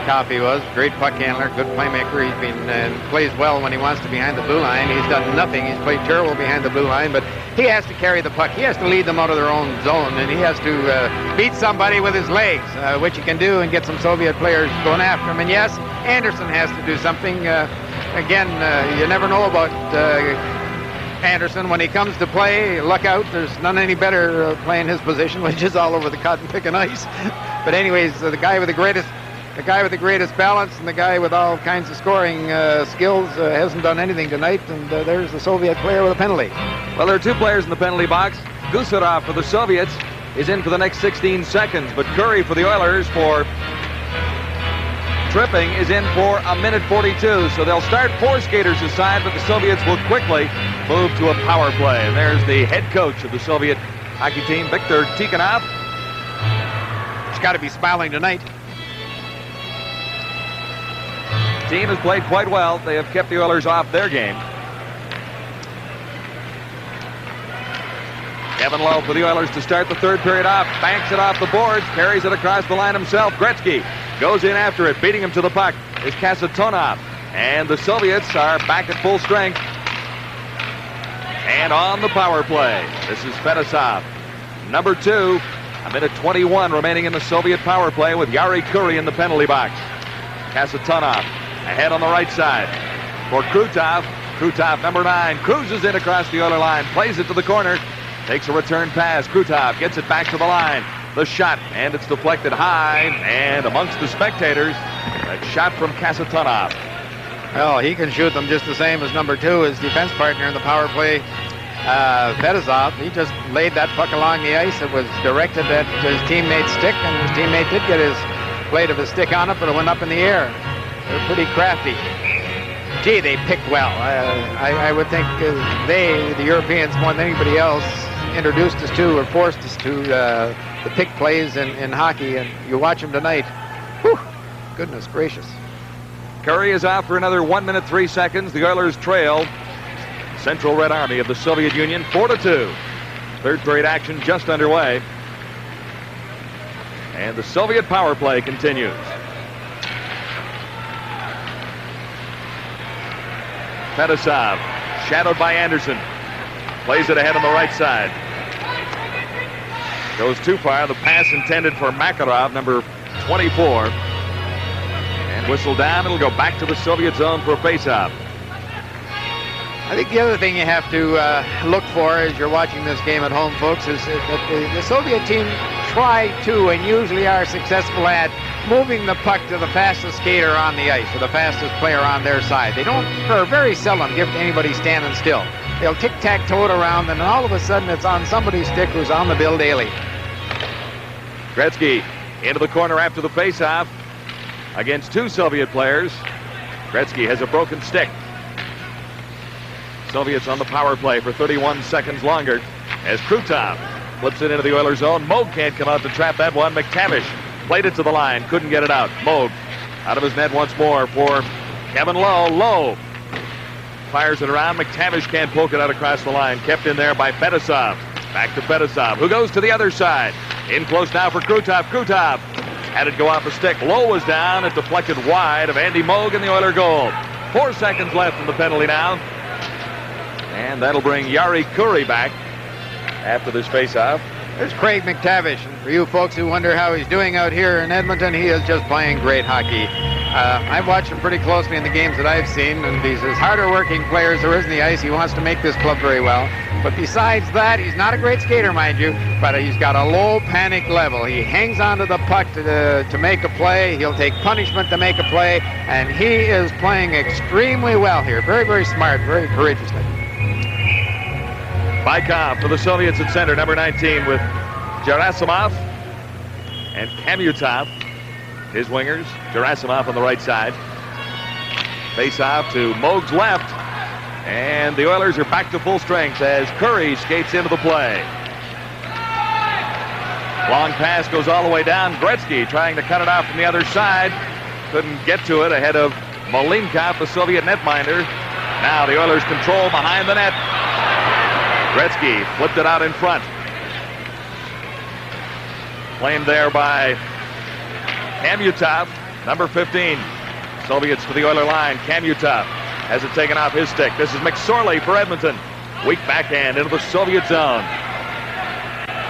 Coffey was, great puck handler, good playmaker. He's been plays well when he wants to behind the blue line. He's done nothing. He's played terrible behind the blue line, but he has to carry the puck. He has to lead them out of their own zone, and he has to beat somebody with his legs, which he can do, and get some Soviet players going after him. And yes, Anderson has to do something. Again, you never know about Anderson. When he comes to play, look out. There's none any better playing his position, which is all over the cotton picking ice. But anyways, the guy with the greatest balance and the guy with all kinds of scoring skills hasn't done anything tonight, and there's the Soviet player with a penalty. Well, there are two players in the penalty box. Gusarov for the Soviets is in for the next 16 seconds, but Curry for the Oilers for tripping is in for 1:42. So they'll start 4 skaters aside, but the Soviets will quickly move to a power play. And there's the head coach of the Soviet hockey team, Viktor Tikhonov. He's got to be smiling tonight. Team has played quite well. They have kept the Oilers off their game. Kevin Lowe for the Oilers to start the third period off. Banks it off the boards. Carries it across the line himself. Gretzky goes in after it. Beating him to the puck is Kasatonov. And the Soviets are back at full strength. And on the power play, this is Fedosov. Number 2. 1:21 remaining in the Soviet power play with Yari Curry in the penalty box. Kasatonov ahead on the right side for Krutov. Krutov, number 9, cruises in across the Oiler line, plays it to the corner, takes a return pass. Krutov gets it back to the line. The shot, and it's deflected high, and amongst the spectators, a shot from Kasatonov. Well, he can shoot them just the same as number 2, his defense partner in the power play, Fedosov. He just laid that puck along the ice. It was directed at his teammate's stick, and his teammate did get his blade of his stick on it, but it went up in the air. They're pretty crafty. Gee, they pick well. I would think the Europeans, more than anybody else, introduced us to or forced us to the pick plays in hockey, and you watch them tonight. Whew, goodness gracious. Curry is out for another 1:03. The Oilers trail Central Red Army of the Soviet Union 4-2. Third period action just underway. And the Soviet power play continues. Fedosov, shadowed by Anderson. Plays it ahead on the right side. Goes too far. The pass intended for Makarov, number 24. And whistle down. It'll go back to the Soviet zone for a faceoff. I think the other thing you have to look for as you're watching this game at home, folks, is that the Soviet team try to and usually are successful at moving the puck to the fastest skater on the ice or the fastest player on their side. They don't, or very seldom, give to anybody standing still. They'll tic-tac-toe it around, and all of a sudden it's on somebody's stick who's on the bill daily. Gretzky into the corner after the faceoff against 2 Soviet players. Gretzky has a broken stick. Soviets on the power play for 31 seconds longer as Krutov flips it into the Oilers zone. Moog can't come out to trap that one. McTavish played it to the line, couldn't get it out. Moog out of his net once more for Kevin Lowe. Lowe fires it around. McTavish can't poke it out across the line. Kept in there by Fedosov. Back to Fedosov, who goes to the other side. In close now for Krutov. Krutov had it go off a stick. Lowe was down. It deflected wide of Andy Moog in the Oiler goal. 4 seconds left in the penalty now. And that'll bring Yari Curry back after this faceoff. There's Craig McTavish. And for you folks who wonder how he's doing out here in Edmonton, he is just playing great hockey. I've watched him pretty closely in the games that I've seen, and he's as harder working player as there is in the ice. He wants to make this club very well. But besides that, he's not a great skater, mind you, but he's got a low panic level. He hangs onto the puck to make a play. He'll take punishment to make a play, and he is playing extremely well here. Very, very smart, very courageously. Bykov for the Soviets at center, number 19, with Gerasimov and Kamyutov, his wingers. Gerasimov on the right side. Face-off to Moog's left. And the Oilers are back to full strength as Curry skates into the play. Long pass goes all the way down. Gretzky trying to cut it out from the other side. Couldn't get to it ahead of Malinkov, the Soviet netminder. Now the Oilers control behind the net. Gretzky flipped it out in front. Claimed there by Kamutov, number 15. Soviets to the Oiler line. Kamutov has it taken off his stick. This is McSorley for Edmonton. Weak backhand into the Soviet zone.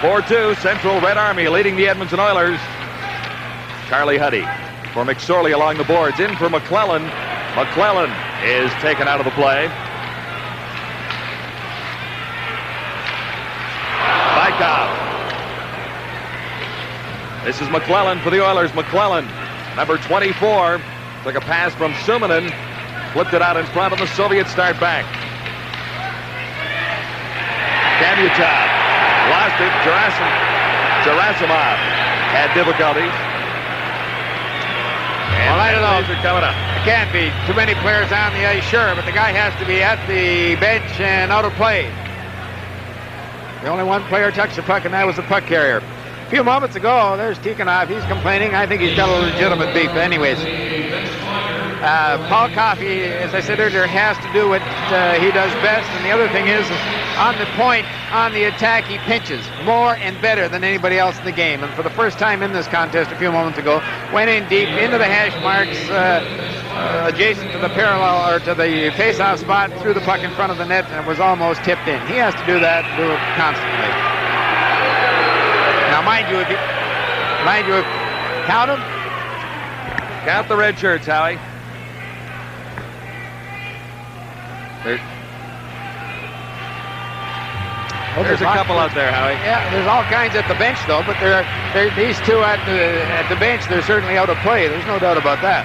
4-2, Central Red Army leading the Edmonton Oilers. Charlie Huddy for McSorley along the boards. In for McClellan. McClellan is taken out of the play. Bykov. This is McClellan for the Oilers. McClellan, number 24, took a pass from Suminen, flipped it out in front, and the Soviets start back. Kamutov lost it. Gerasimov had difficulties. And well, I don't know. Are coming up. It can't be too many players on the ice, sure, but the guy has to be at the bench and out of play. The only one player touched the puck, and that was the puck carrier. A few moments ago, there's Tikhonov. He's complaining. I think he's got a legitimate beef. Anyways, Paul Coffey, as I said earlier, has to do what he does best. And the other thing is, on the point, on the attack, he pinches more and better than anybody else in the game. And for the first time in this contest a few moments ago, went in deep into the hash marks, adjacent to the parallel or to the face-off spot, threw the puck in front of the net, and was almost tipped in. He has to do that, do it constantly. Now, mind you, count them. Count the red shirts, Howie. There's a couple out there, Howie. Yeah, there's all kinds at the bench, though, but these two at the bench, they're certainly out of play. There's no doubt about that.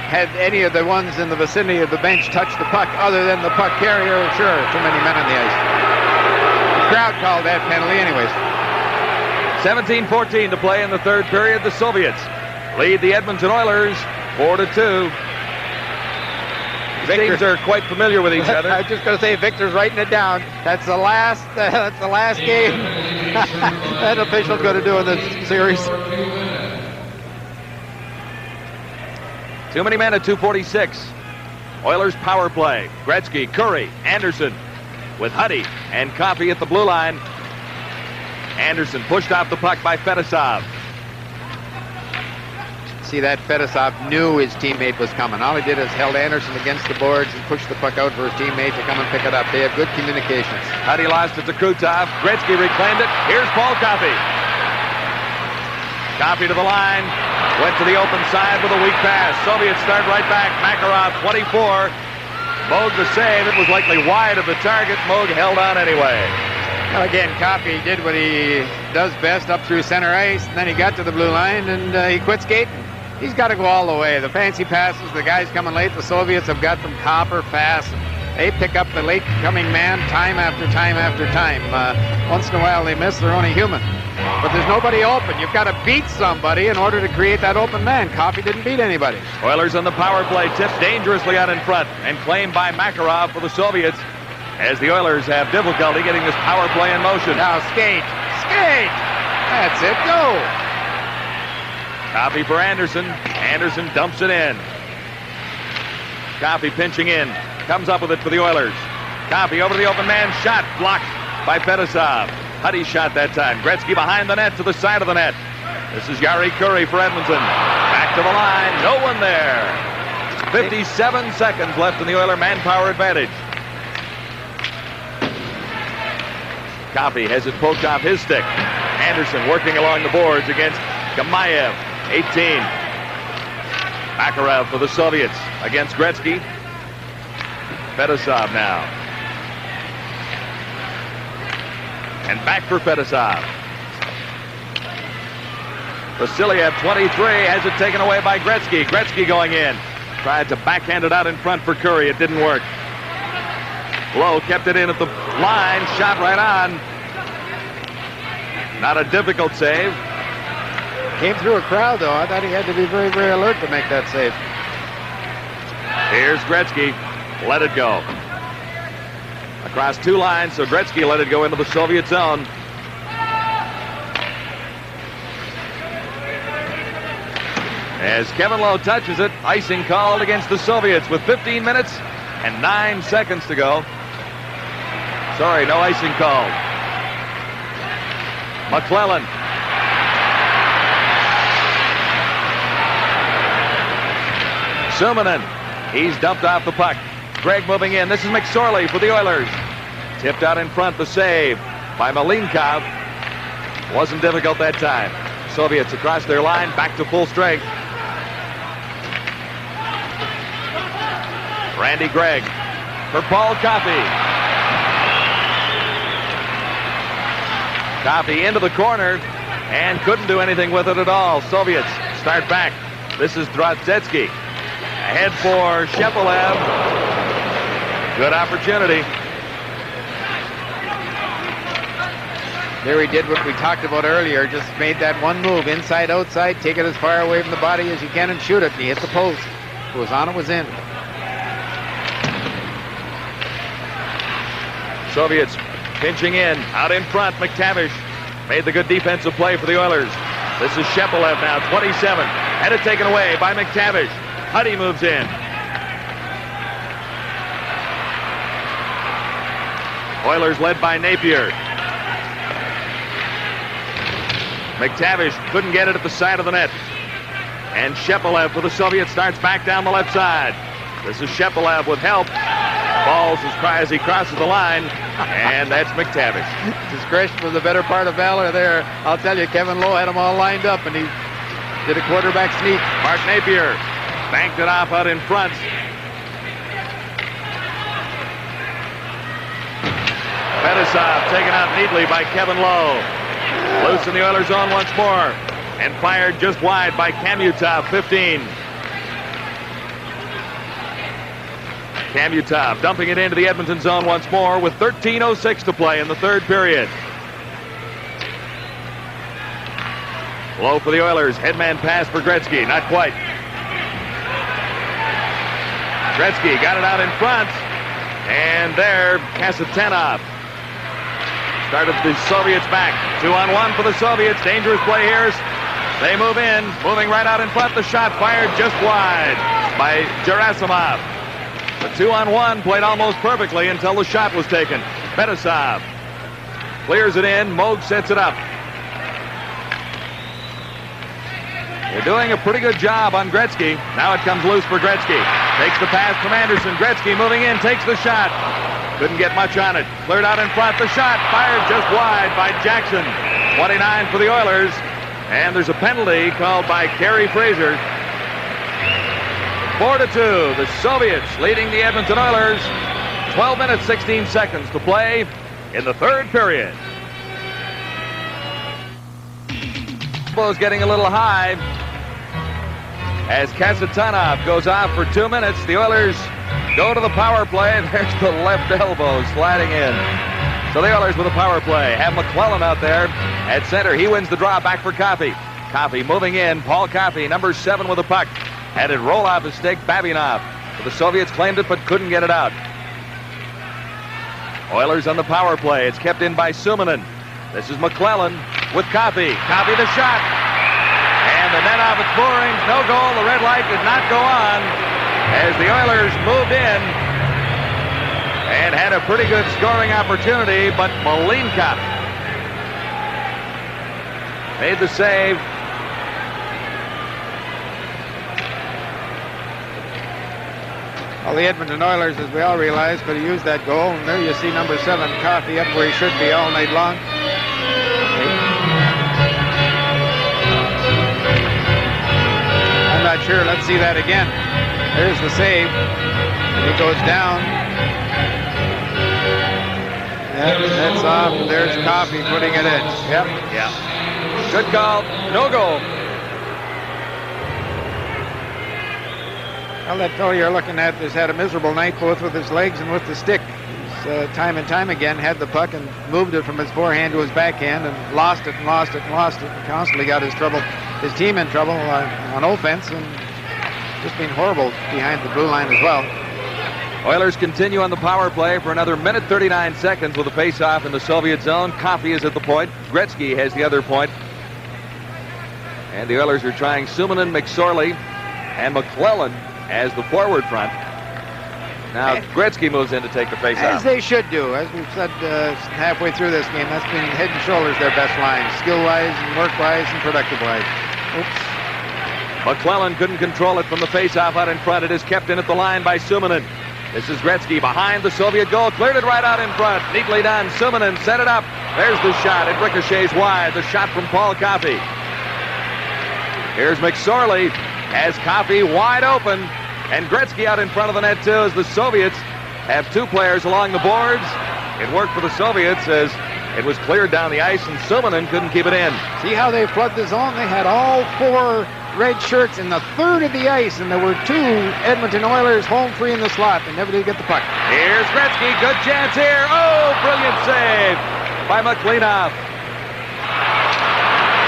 Had any of the ones in the vicinity of the bench touched the puck other than the puck carrier, sure, too many men on the ice. The crowd called that penalty anyways. 17-14 to play in the third period. The Soviets lead the Edmonton Oilers 4-2. These teams are quite familiar with each other. I was just going to say, Victor's writing it down. That's the last game that official's going to do in this series. Too many men at 2:46. Oilers power play. Gretzky, Curry, Anderson with Huddy and Coffey at the blue line. Anderson pushed off the puck by Fedosov. See, that Fedosov knew his teammate was coming. All he did is held Anderson against the boards and pushed the puck out for his teammate to come and pick it up. They have good communications. Huddy lost it to Krutov. Gretzky reclaimed it. Here's Paul Coffey. Coffey to the line. Went to the open side with a weak pass. Soviets start right back. Makarov, 24. Moog the save. It was likely wide of the target. Moog held on anyway. Well, again, Coffey did what he does best up through center ice, and then he got to the blue line, and he quit skating. He's got to go all the way. The fancy passes, the guys coming late, the Soviets have got them copper fast. They pick up the late-coming man time after time after time. Once in a while they miss. They're only human. But there's nobody open. You've got to beat somebody in order to create that open man. Coffey didn't beat anybody. Oilers on the power play, tipped dangerously out in front and claimed by Makarov for the Soviets as the Oilers have difficulty getting this power play in motion. Now skate. Skate! That's it. Go! Coffey for Anderson. Anderson dumps it in. Coffey pinching in. Comes up with it for the Oilers. Coffey over the open man. Shot blocked by Fedosov. Huddy shot that time. Gretzky behind the net to the side of the net. This is Yari Curry for Edmonton. Back to the line. No one there. 57 seconds left in the Oiler manpower advantage. Coffey has it poked off his stick. Anderson working along the boards against Gamayev. 18. Makarov for the Soviets against Gretzky. Fedosov now. And back for Fedosov. Vasiliev, 23, has it taken away by Gretzky. Gretzky going in. Tried to backhand it out in front for Curry. It didn't work. Lowe kept it in at the line. Shot right on. Not a difficult save. Came through a crowd, though. I thought he had to be very, very alert to make that save. Here's Gretzky. Let it go. Across two lines, so Gretzky let it go into the Soviet zone. As Kevin Lowe touches it, icing called against the Soviets with 15 minutes and 9 seconds to go. Sorry, no icing called. McClellan. Suminen. He's dumped off the puck. Gregg moving in. This is McSorley for the Oilers. Tipped out in front. The save by Malinkov. Wasn't difficult that time. Soviets across their line. Back to full strength. Randy Gregg for Paul Coffey. Coffey into the corner and couldn't do anything with it at all. Soviets start back. This is Drozdetsky. Ahead for Shepelev. Good opportunity. There he did what we talked about earlier. Just made that one move. Inside, outside. Take it as far away from the body as you can and shoot it. And he hit the post. It was on, it was in. Soviets pinching in. Out in front, McTavish made the good defensive play for the Oilers. This is Shepelev now, 27. Had it taken away by McTavish. Huddy moves in. Oilers led by Napier. McTavish couldn't get it at the side of the net. And Shepelev for the Soviets starts back down the left side. This is Shepelev with help. Falls as he crosses the line. And that's McTavish. Discretion was the better part of valor there. I'll tell you, Kevin Lowe had them all lined up, and he did a quarterback sneak. Mark Napier banked it off out in front. Fetisov taken out neatly by Kevin Lowe. Loose in the Oilers zone once more. And fired just wide by Kamutov, 15. Kamutov dumping it into the Edmonton zone once more with 13:06 to play in the third period. Low for the Oilers. Headman pass for Gretzky. Not quite. Gretzky got it out in front. And there, Kasatanov started the Soviets back. 2-on-1 for the Soviets. Dangerous play here. They move in. Moving right out in front. The shot fired just wide by Gerasimov. The 2-on-1 played almost perfectly until the shot was taken. Fetisov clears it in. Moog sets it up. They're doing a pretty good job on Gretzky. Now it comes loose for Gretzky. Takes the pass from Anderson. Gretzky moving in. Takes the shot. Couldn't get much on it. Cleared out in front. The shot fired just wide by Jackson. 29 for the Oilers. And there's a penalty called by Kerry Fraser. 4-2. The Soviets leading the Edmonton Oilers. 12 minutes, 16 seconds to play in the third period. Tempo's getting a little high as Kasatanov goes off for 2 minutes. The Oilers go to the power play. There's the left elbow sliding in. So the Oilers with a power play. Have McClellan out there at center. He wins the draw. Back for Coffey. Coffey moving in. Paul Coffey, number 7 with a puck. Had it roll off his stick. Babinov. The Soviets claimed it but couldn't get it out. Oilers on the power play. It's kept in by Suminen. This is McClellan with Coffey. Coffey the shot. And the net off its moorings. No goal. The red light did not go on as the Oilers moved in and had a pretty good scoring opportunity, but Malinkov made the save. Well, the Edmonton Oilers, as we all realize, could have used that goal. And there you see number 7, Coffey, up where he should be all night long. I'm not sure. Let's see that again. There's the save. And he goes down. That's off. There's Coffey putting it in. Yep. Yeah. Good call. No goal. Well, that fellow you're looking at has had a miserable night both with his legs and with the stick. He's time and time again had the puck and moved it from his forehand to his backhand and lost it and lost it and lost it. And constantly got his team in trouble on offense, and just been horrible behind the blue line as well. Oilers continue on the power play for another minute 39 seconds with a face-off in the Soviet zone. Coffey is at the point. Gretzky has the other point. And the Oilers are trying Suminen, McSorley, and McClellan as the forward front. Now Gretzky moves in to take the face As off. they should do. As we've said halfway through this game, that's been head and shoulders their best line, skill-wise and work-wise and productive-wise. Oops. McClellan couldn't control it from the face-off out in front. It is kept in at the line by Suominen. This is Gretzky behind the Soviet goal. Cleared it right out in front. Neatly done. Suominen set it up. There's the shot. It ricochets wide. The shot from Paul Coffey. Here's McSorley. Has Coffey wide open. And Gretzky out in front of the net, too, as the Soviets have two players along the boards. It worked for the Soviets as it was cleared down the ice, and Suominen couldn't keep it in. See how they flood the zone? They had all four red shirts in the third of the ice, and there were two Edmonton Oilers home free in the slot. They never did get the puck. Here's Gretzky. Good chance here. Oh, brilliant save by McLeanoff.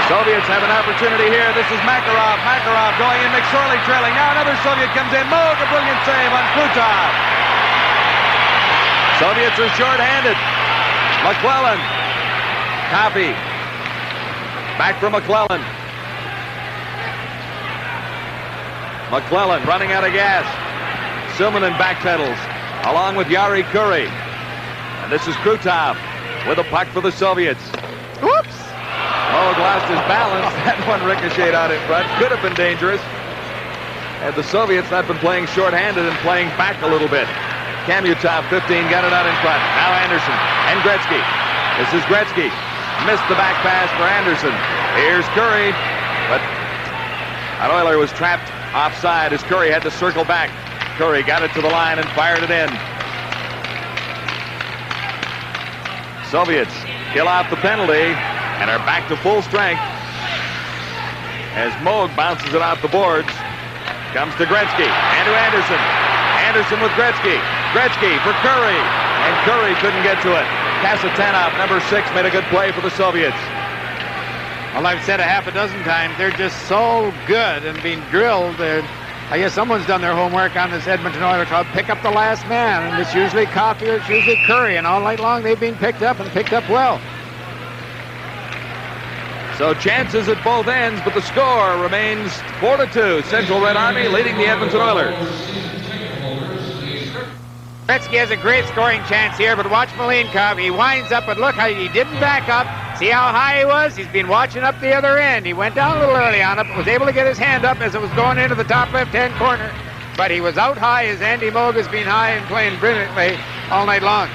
Soviets have an opportunity here. This is Makarov. Makarov going in. McSorley trailing. Now another Soviet comes in. Moog, a brilliant save on Krutov. Soviets are short-handed. McClellan. Coffey. Back for McClellan. McClellan running out of gas. Suominen backpedals along with Jari Kurri. And this is Krutov with a puck for the Soviets. Whoops! Oh, lost his balance. That one ricocheted out in front. Could have been dangerous. Had the Soviets not been playing short-handed and playing back a little bit. Kamutov, 15, got it out in front. Now Anderson and Gretzky. This is Gretzky. Missed the back pass for Anderson. Here's Kurri. But an Oiler was trapped offside as Kurri had to circle back. Kurri got it to the line and fired it in. Soviets kill off the penalty and are back to full strength as Moog bounces it off the boards. Comes to Gretzky and to Anderson. Anderson with Gretzky. Gretzky for Kurri. And Kurri couldn't get to it. Kasatanov, number 6, made a good play for the Soviets. Well, I've said a half a dozen times, they're just so good and being drilled. I guess someone's done their homework on this Edmonton Oilers club. Pick up the last man, and it's usually Coffey or it's usually Kurri, and all night long they've been picked up and picked up well. So chances at both ends, but the score remains 4-2. Central Red Army leading the Edmonton Oilers. Gretzky has a great scoring chance here, but watch Malinkov. He winds up, but look how he didn't back up. See how high he was? He's been watching up the other end. He went down a little early on it, but was able to get his hand up as it was going into the top left-hand corner. But he was out high as Andy Moog has been high and playing brilliantly all night long.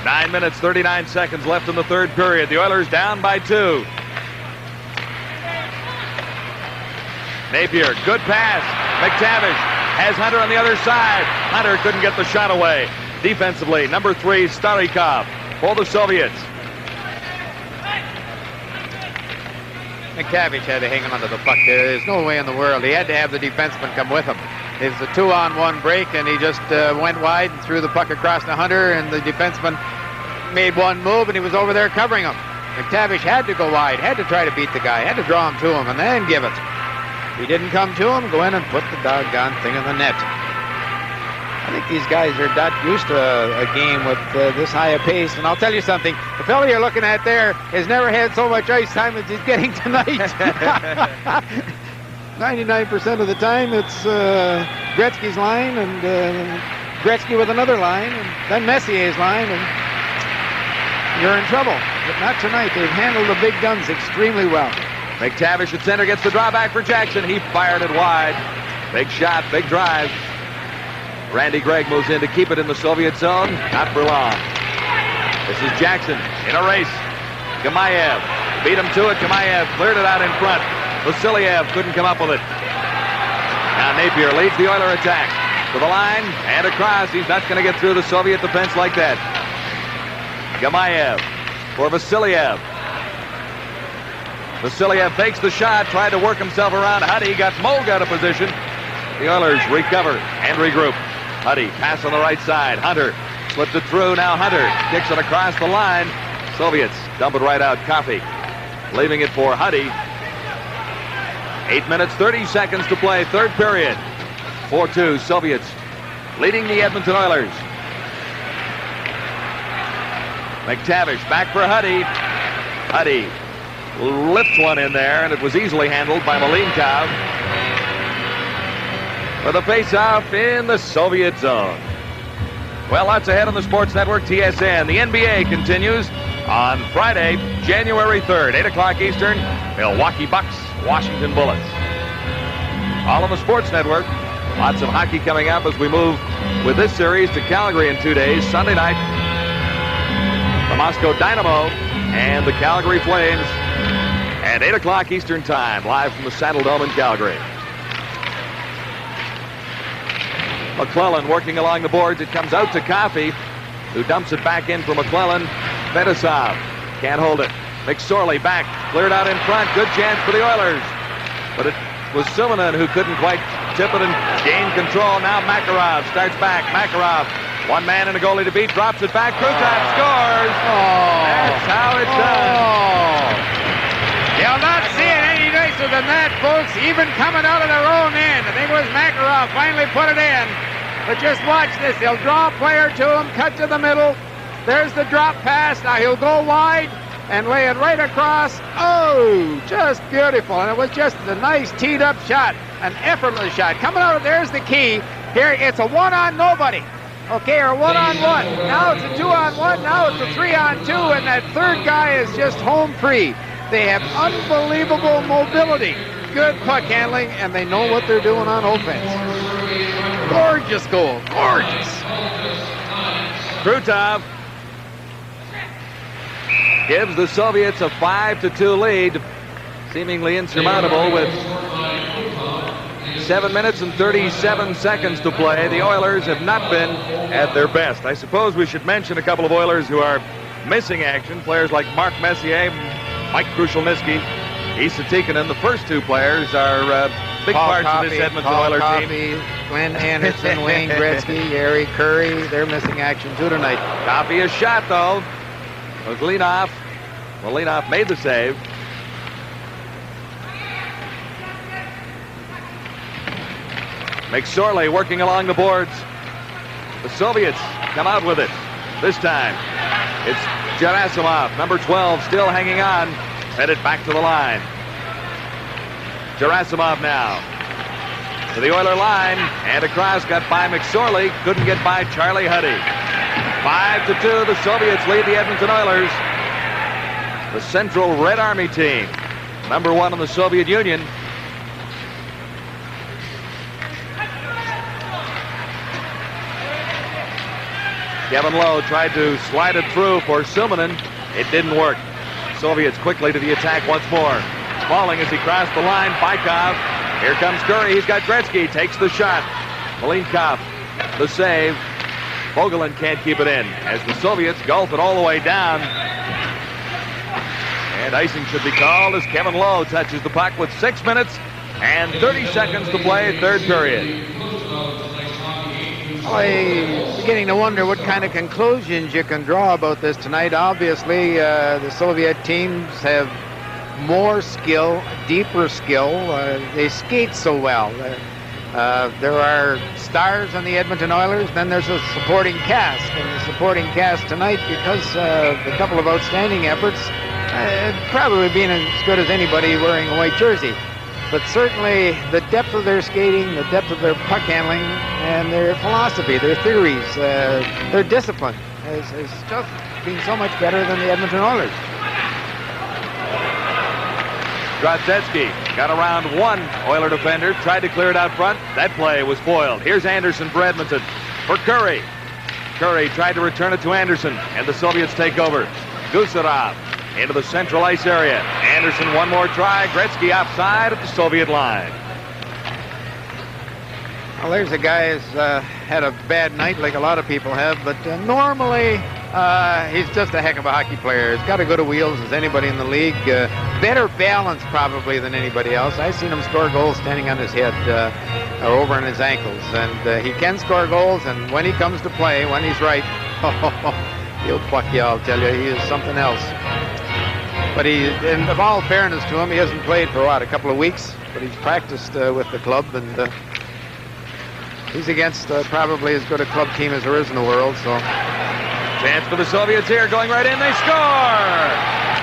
9 minutes, 39 seconds left in the third period. The Oilers down by 2. Napier, good pass. McTavish has Hunter on the other side. Hunter couldn't get the shot away. Defensively, number 3, Starikov for the Soviets. McTavish had to hang on to the puck there. There's no way in the world. He had to have the defenseman come with him. It was a 2-on-1 break, and he just went wide and threw the puck across to Hunter, and the defenseman made one move, and he was over there covering him. McTavish had to go wide, had to try to beat the guy, had to draw him to him, and then give it. He didn't come to him, go in and put the doggone thing in the net. I think these guys are not used to a game with this high a pace. And I'll tell you something, the fellow you're looking at there has never had so much ice time as he's getting tonight. 99% of the time it's Gretzky's line and Gretzky with another line and then Messier's line, and you're in trouble. But not tonight. They've handled the big guns extremely well. McTavish at center gets the drawback for Jackson. He fired it wide. Big shot, big drive. Randy Gregg moves in to keep it in the Soviet zone. Not for long. This is Jackson in a race. Gamayev beat him to it. Gamayev cleared it out in front. Vasiliev couldn't come up with it. Now Napier leads the Oiler attack. To the line and across. He's not going to get through the Soviet defense like that. Gamayev for Vasiliev. Vasiliev fakes the shot, tried to work himself around Huddy, got Moog out of position. The Oilers recover and regroup. Huddy, pass on the right side. Hunter slipped it through. Now Hunter kicks it across the line. Soviets dump it right out. Coffey leaving it for Huddy. 8 minutes, 30 seconds to play. Third period. 4-2 Soviets leading the Edmonton Oilers. McTavish back for Huddy. Huddy lifts one in there, and it was easily handled by Malinkov. For the face-off in the Soviet zone. Well, lots ahead on the Sports Network TSN. The NBA continues on Friday, January 3rd, 8 o'clock Eastern. Milwaukee Bucks, Washington Bullets. All on the Sports Network. Lots of hockey coming up as we move with this series to Calgary in 2 days. Sunday night, the Moscow Dynamo and the Calgary Flames at 8 o'clock Eastern Time, live from the Saddle Dome in Calgary. McClellan working along the boards. It comes out to Coffey, who dumps it back in for McClellan. Fetisov can't hold it. McSorley back, cleared out in front. Good chance for the Oilers. But it was Suminen who couldn't quite tip it and gain control. Now Makarov starts back. Makarov, one man and a goalie to beat, drops it back. Krutov scores. That's how it's done. You'll not see it any nicer than that, folks. Even coming out of their own end. I think it was Makarov finally put it in. But just watch this. They'll draw a player to him, cut to the middle. There's the drop pass. Now he'll go wide and lay it right across. Oh, just beautiful. And it was just a nice teed up shot, an effortless shot. Coming out of there's the key. Here it's a one on nobody. Okay, or one on one. Now it's a 2 on 1. Now it's a 3 on 2. And that third guy is just home free. They have unbelievable mobility, good puck handling, and they know what they're doing on offense. Gorgeous goal, gorgeous. Krutov gives the Soviets a 5-2 lead, seemingly insurmountable with 7 minutes and 37 seconds to play. The Oilers have not been at their best. I suppose we should mention a couple of Oilers who are missing action. Players like Mark Messier, Mike Krushelnyski, Esa Tikkanen. The first two players are big parts of this Edmonton Oilers team. Glenn Anderson, Wayne Gretzky, Harry Curry, they're missing action too tonight. Coffey a shot though. Was Leanoff. Well, Leanoff made the save. McSorley working along the boards. The Soviets come out with it. This time it's Gerasimov, number 12, still hanging on. Headed back to the line. Gerasimov now to the Oiler line, and across, got by McSorley, couldn't get by Charlie Huddy. 5-2, the Soviets lead the Edmonton Oilers. The Central Red Army team, number 1 in the Soviet Union. Kevin Lowe tried to slide it through for Suminen. It didn't work. Soviets quickly to the attack once more. Falling as he crossed the line. Bykov. Here comes Curry. He's got Gretzky. Takes the shot. Malinkov, the save. Vogelin can't keep it in as the Soviets gulp it all the way down. And icing should be called as Kevin Lowe touches the puck with 6 minutes and 30 seconds to play, third period. I'm beginning to wonder what kind of conclusions you can draw about this tonight. Obviously, the Soviet teams have more skill, deeper skill. They skate so well. There are stars on the Edmonton Oilers, then there's a supporting cast. And the supporting cast tonight, because of a couple of outstanding efforts, probably being as good as anybody wearing a white jersey. But certainly the depth of their skating, the depth of their puck handling, and their philosophy, their theories, their discipline has just been so much better than the Edmonton Oilers. Drozdetsky got around one Oiler defender, tried to clear it out front. That play was foiled. Here's Anderson for Edmonton. For Curry. Curry tried to return it to Anderson, and the Soviets take over. Gusarov into the central ice area. Anderson, one more try. Gretzky offside at the Soviet line. Well, there's a guy who's had a bad night like a lot of people have, but normally he's just a heck of a hockey player. He's got as good a wheels as anybody in the league. Better balance probably than anybody else. I've seen him score goals standing on his head or over on his ankles, and he can score goals, and when he comes to play, when he's right, he'll pluck you, I'll tell you. He is something else. But in of all fairness to him, he hasn't played for, what, a couple of weeks? But he's practiced with the club, and he's against probably as good a club team as there is in the world, so. Chance for the Soviets here, going right in, they score!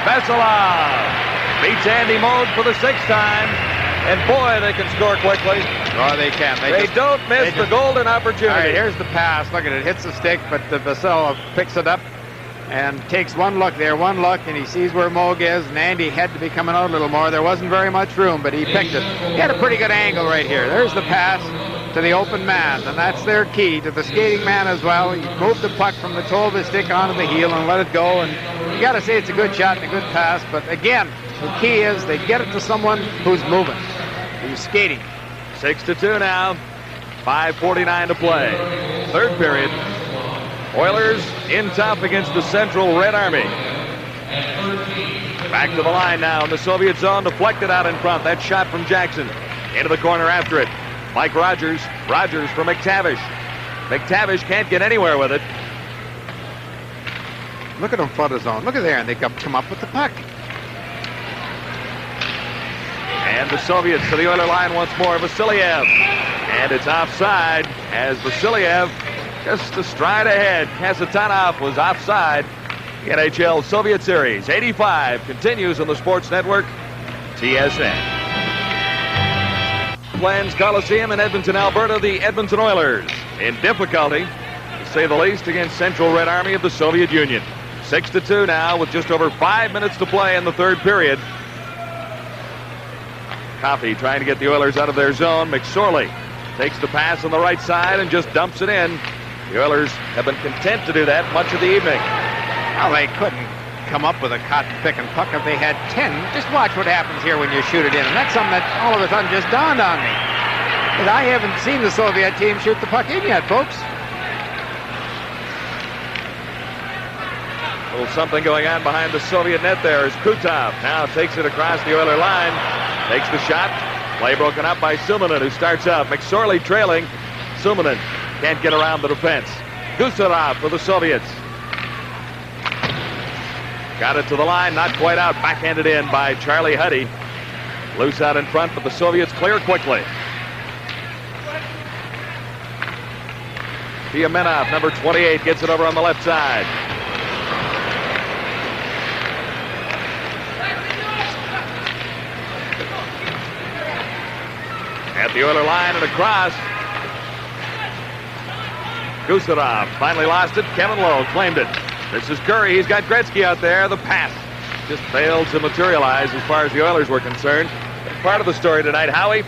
Veselov beats Andy Mode for the 6th time. And boy, they can score quickly. Oh, they can. They don't miss the golden opportunity. All right, here's the pass. Look at it. Hits the stick, but Vasil picks it up and takes one look there, and he sees where Moog is, and Andy had to be coming out a little more. There wasn't very much room, but he picked it. He had a pretty good angle right here. There's the pass to the open man, and that's their key to the skating man as well. You move the puck from the toe of the stick onto the heel and let it go, and you got to say it's a good shot and a good pass, but again, the key is they get it to someone who's moving, who's skating. 6-2 now. 5:49 to play. Third period. Oilers in tough against the Central Red Army. Back to the line now in the Soviet zone, deflected out in front. That shot from Jackson. Into the corner after it. Mike Rogers. Rogers for McTavish. McTavish can't get anywhere with it. Look at them flood the zone. Look at there, and they come up with the puck. And the Soviets to the Oiler line once more. Vasiliev. And it's offside as Vasiliev just a stride ahead. Kasatonov was offside. The NHL Soviet Series 85 continues on the Sports Network, TSN. Plans Coliseum in Edmonton, Alberta, the Edmonton Oilers in difficulty, to say the least, against Central Red Army of the Soviet Union. 6-2 now with just over 5 minutes to play in the third period. Coffey trying to get the Oilers out of their zone. McSorley takes the pass on the right side and just dumps it in. The Oilers have been content to do that much of the evening. Well, they couldn't come up with a cotton-picking puck if they had 10. Just watch what happens here when you shoot it in. And that's something that all of a sudden just dawned on me. Because I haven't seen the Soviet team shoot the puck in yet, folks. A little something going on behind the Soviet net there as Kutov now takes it across the Oiler line. Takes the shot. Play broken up by Suminen, who starts out. McSorley trailing. Suminen can't get around the defense. Gusarov for the Soviets. Got it to the line, not quite out. Backhanded in by Charlie Huddy. Loose out in front, but the Soviets clear quickly. Fiamenov, number 28, gets it over on the left side. At the Oiler line and across. Gusarov finally lost it. Kevin Lowe claimed it. This is Curry. He's got Gretzky out there. The pass just failed to materialize as far as the Oilers were concerned. Part of the story tonight, Howie.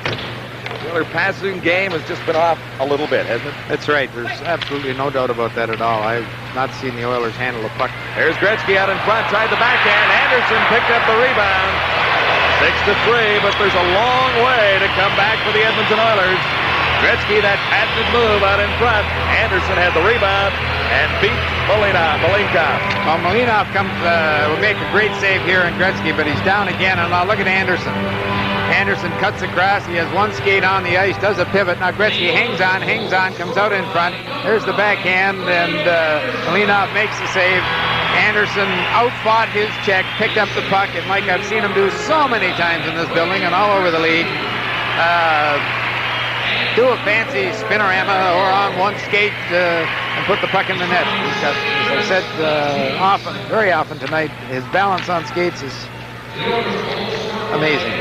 The Oiler passing game has just been off a little bit, hasn't it? That's right. There's absolutely no doubt about that at all. I've not seen the Oilers handle the puck. There's Gretzky out in front. Tried the backhand. Anderson picked up the rebound. 6-3, but there's a long way to come back for the Edmonton Oilers. Gretzky, that patented move out in front. Anderson had the rebound and beat Malinkov. Well, Malinkov will make a great save here in Gretzky, but he's down again. And now look at Anderson. Anderson cuts across. He has one skate on the ice, does a pivot. Now Gretzky hangs on, comes out in front. There's the backhand, and Malinkov makes the save. Anderson outfought his check, picked up the puck, and like I've seen him do so many times in this building and all over the league, do a fancy spinorama or on one skate and put the puck in the net. Because, as I said very often tonight, his balance on skates is amazing.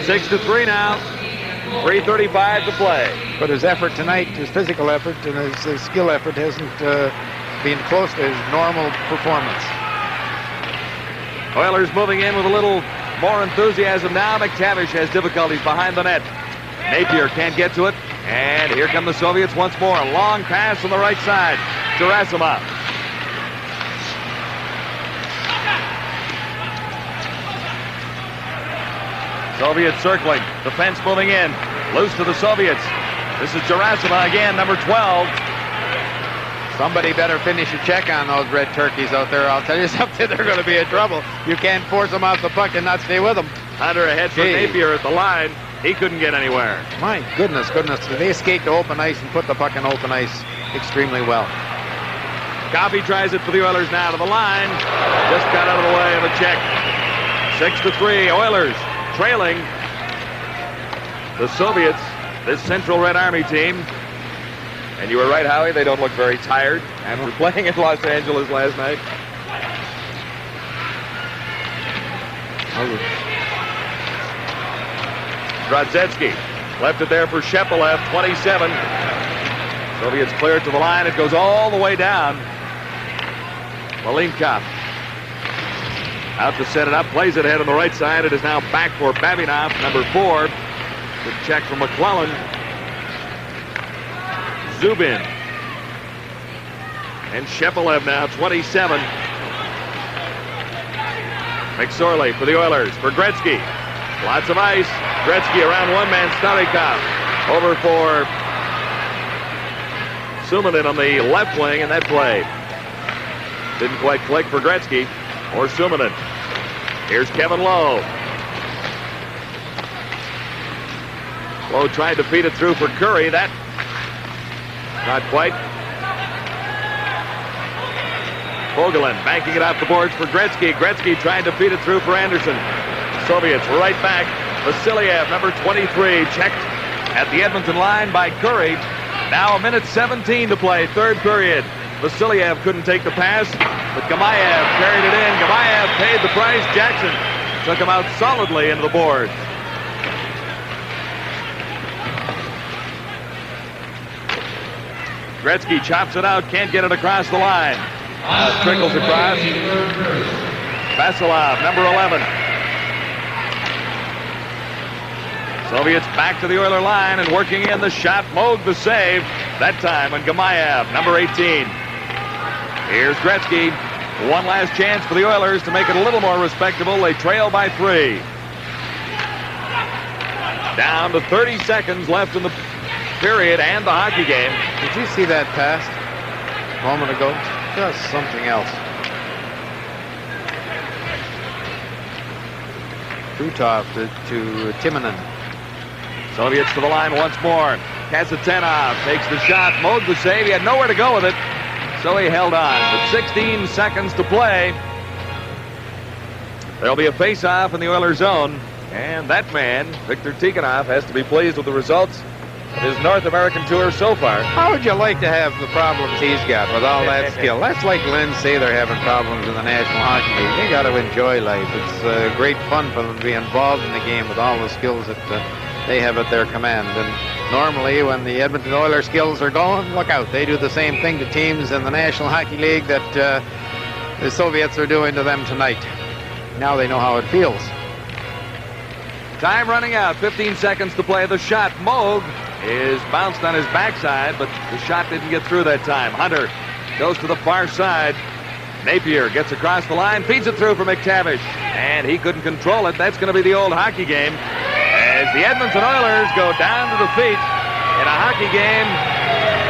6-3 now. 3:35 to play. But his effort tonight, his physical effort and his skill effort hasn't been close to his normal performance. Oilers moving in with a little more enthusiasm now. McTavish has difficulties behind the net. Napier can't get to it. And here come the Soviets once more. A long pass on the right side. Gerasimov. Soviets circling. Defense moving in. Loose to the Soviets. This is Gerasimov again, number 12. Somebody better finish a check on those red turkeys out there. I'll tell you something, they're going to be in trouble. You can't force them off the puck and not stay with them. Hunter ahead for Napier at the line. He couldn't get anywhere. My goodness. They skate to open ice and put the puck in open ice extremely well. Coffey tries it for the Oilers now to the line. Just got out of the way of a check. 6-3. Oilers trailing the Soviets, this Central Red Army team. And you were right, Howie, they don't look very tired after playing in Los Angeles last night. Drozdetsky left it there for Shepelev, 27. Soviets clear it to the line. It goes all the way down. Malinkov out to set it up, plays it ahead on the right side. It is now back for Babinov, number 4. Good check from McClellan. Zubin. And Shepelev now, 27. McSorley for the Oilers, for Gretzky. Lots of ice. Gretzky around one man, Starikov. Over for Sumanen on the left wing, and that play didn't quite click for Gretzky or Sumanen. Here's Kevin Lowe. Lowe tried to feed it through for Curry. That not quite. Fogelin banking it off the boards for Gretzky. Gretzky trying to feed it through for Anderson. Soviets right back. Vasiliev, number 23, checked at the Edmonton line by Curry. Now 1:17 to play, third period. Vasiliev couldn't take the pass, but Gamayev carried it in. Gamayev paid the price. Jackson took him out solidly into the board. Gretzky chops it out, can't get it across the line. Trickles across. Vasilov, number 11. Soviets back to the Oiler line and working in the shot. Moog the save. That time on Gamayev, number 18. Here's Gretzky. One last chance for the Oilers to make it a little more respectable. They trail by 3. Down to 30 seconds left in the period and the hockey game. Did you see that pass a moment ago? Just something else. Krutov to Timonen. Soviets to the line once more. Kasatenov takes the shot. Moog the save. He had nowhere to go with it, so he held on. With 16 seconds to play, there'll be a face-off in the Oilers zone. And that man, Viktor Tikhonov, has to be pleased with the results of his North American tour so far. How would you like to have the problems he's got with all that skill? That's like Lynn say they're having problems in the National Hockey League. They got to enjoy life. It's great fun for them to be involved in the game with all the skills that they have at their command. And normally when the Edmonton Oilers skills are going, look out. They do the same thing to teams in the National Hockey League that the Soviets are doing to them tonight. Now they know how it feels. Time running out. 15 seconds to play. The shot. Moog is bounced on his backside, but the shot didn't get through that time. Hunter goes to the far side. Napier gets across the line, feeds it through for McTavish, and he couldn't control it. That's going to be the old hockey game as the Edmonton Oilers go down to defeat in a hockey game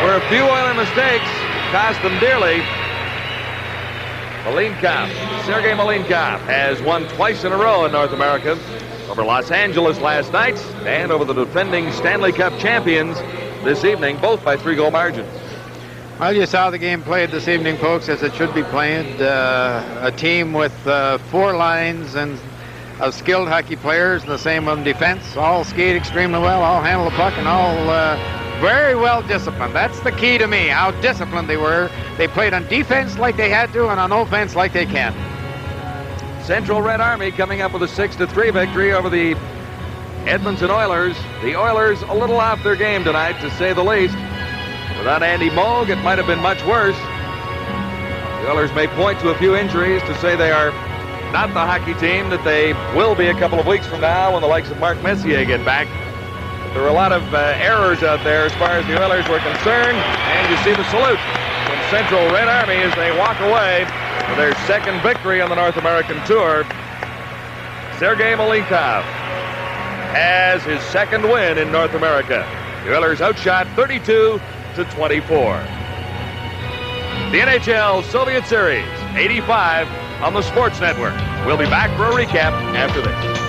where a few Oiler mistakes cost them dearly. Malinkov, Sergei Malinkov, has won twice in a row in North America. Over Los Angeles last night and over the defending Stanley Cup champions this evening, both by 3-goal margins. Well, you saw the game played this evening, folks, as it should be played. A team with 4 lines and of skilled hockey players, and the same on defense. All skate extremely well, all handle the puck, and all very well disciplined. That's the key to me, how disciplined they were. They played on defense like they had to and on offense like they can. Central Red Army coming up with a 6-3 victory over the Edmonton Oilers. The Oilers a little off their game tonight, to say the least. Without Andy Moog, it might have been much worse. The Oilers may point to a few injuries to say they are not the hockey team that they will be a couple of weeks from now when the likes of Mark Messier get back. But there were a lot of errors out there as far as the Oilers were concerned, and you see the salute from Central Red Army as they walk away for their second victory on the North American Tour. Sergei Malinkov has his second win in North America. The Oilers outshot 32-24. The NHL Soviet Series 85 on the Sports Network. We'll be back for a recap after this.